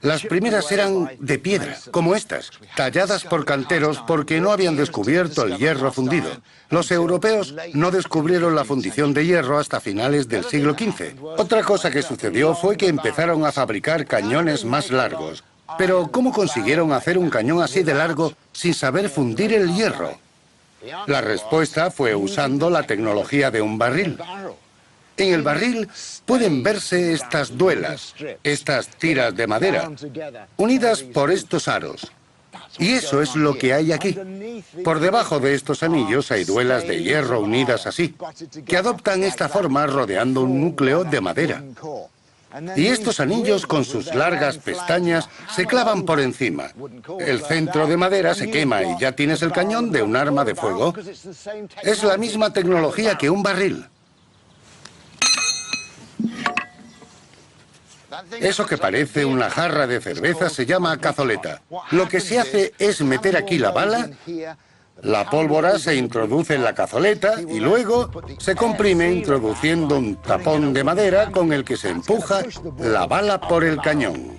Las primeras eran de piedra, como estas, talladas por canteros porque no habían descubierto el hierro fundido. Los europeos no descubrieron la fundición de hierro hasta finales del siglo XV. Otra cosa que sucedió fue que empezaron a fabricar cañones más largos. Pero ¿cómo consiguieron hacer un cañón así de largo sin saber fundir el hierro? La respuesta fue usando la tecnología de un barril. En el barril pueden verse estas duelas, estas tiras de madera, unidas por estos aros. Y eso es lo que hay aquí. Por debajo de estos anillos hay duelas de hierro unidas así, que adoptan esta forma rodeando un núcleo de madera. Y estos anillos con sus largas pestañas se clavan por encima. El centro de madera se quema y ya tienes el cañón de un arma de fuego. Es la misma tecnología que un barril. Eso que parece una jarra de cerveza se llama cazoleta. Lo que se hace es meter aquí la bala, la pólvora se introduce en la cazoleta y luego se comprime introduciendo un tapón de madera con el que se empuja la bala por el cañón.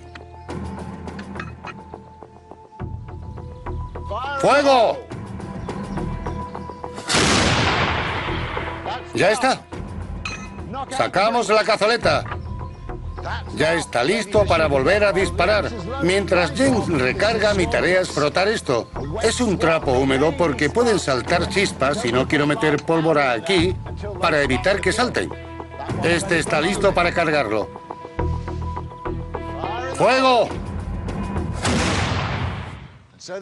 ¡Fuego! ¡Ya está! ¡Sacamos la cazoleta! Ya está listo para volver a disparar. Mientras James recarga, mi tarea es frotar esto. Es un trapo húmedo porque pueden saltar chispas y no quiero meter pólvora aquí para evitar que salten. Este está listo para cargarlo. ¡Fuego!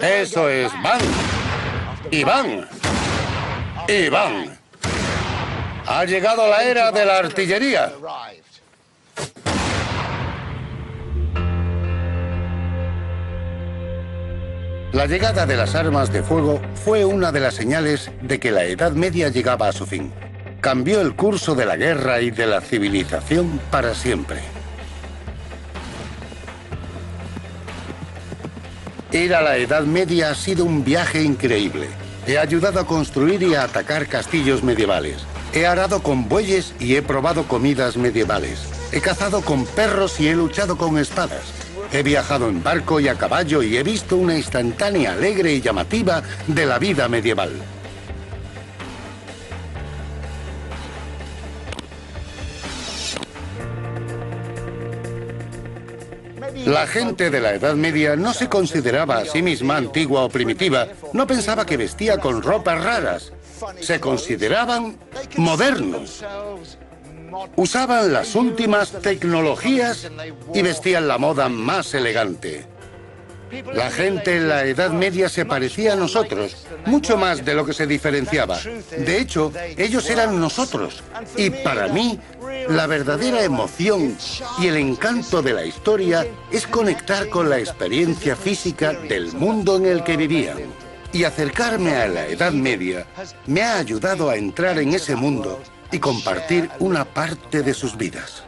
Eso es. ¡Van! ¡Y van! ¡Y van! Ha llegado la era de la artillería. La llegada de las armas de fuego fue una de las señales de que la Edad Media llegaba a su fin. Cambió el curso de la guerra y de la civilización para siempre. Ir a la Edad Media ha sido un viaje increíble. He ayudado a construir y a atacar castillos medievales. He arado con bueyes y he probado comidas medievales. He cazado con perros y he luchado con espadas. He viajado en barco y a caballo y he visto una instantánea alegre y llamativa de la vida medieval. La gente de la Edad Media no se consideraba a sí misma antigua o primitiva. No pensaba que vestía con ropas raras. Se consideraban modernos. Usaban las últimas tecnologías y vestían la moda más elegante. La gente en la Edad Media se parecía a nosotros, mucho más de lo que se diferenciaba. De hecho, ellos eran nosotros. Y para mí, la verdadera emoción y el encanto de la historia es conectar con la experiencia física del mundo en el que vivían. Y acercarme a la Edad Media me ha ayudado a entrar en ese mundo y compartir una parte de sus vidas.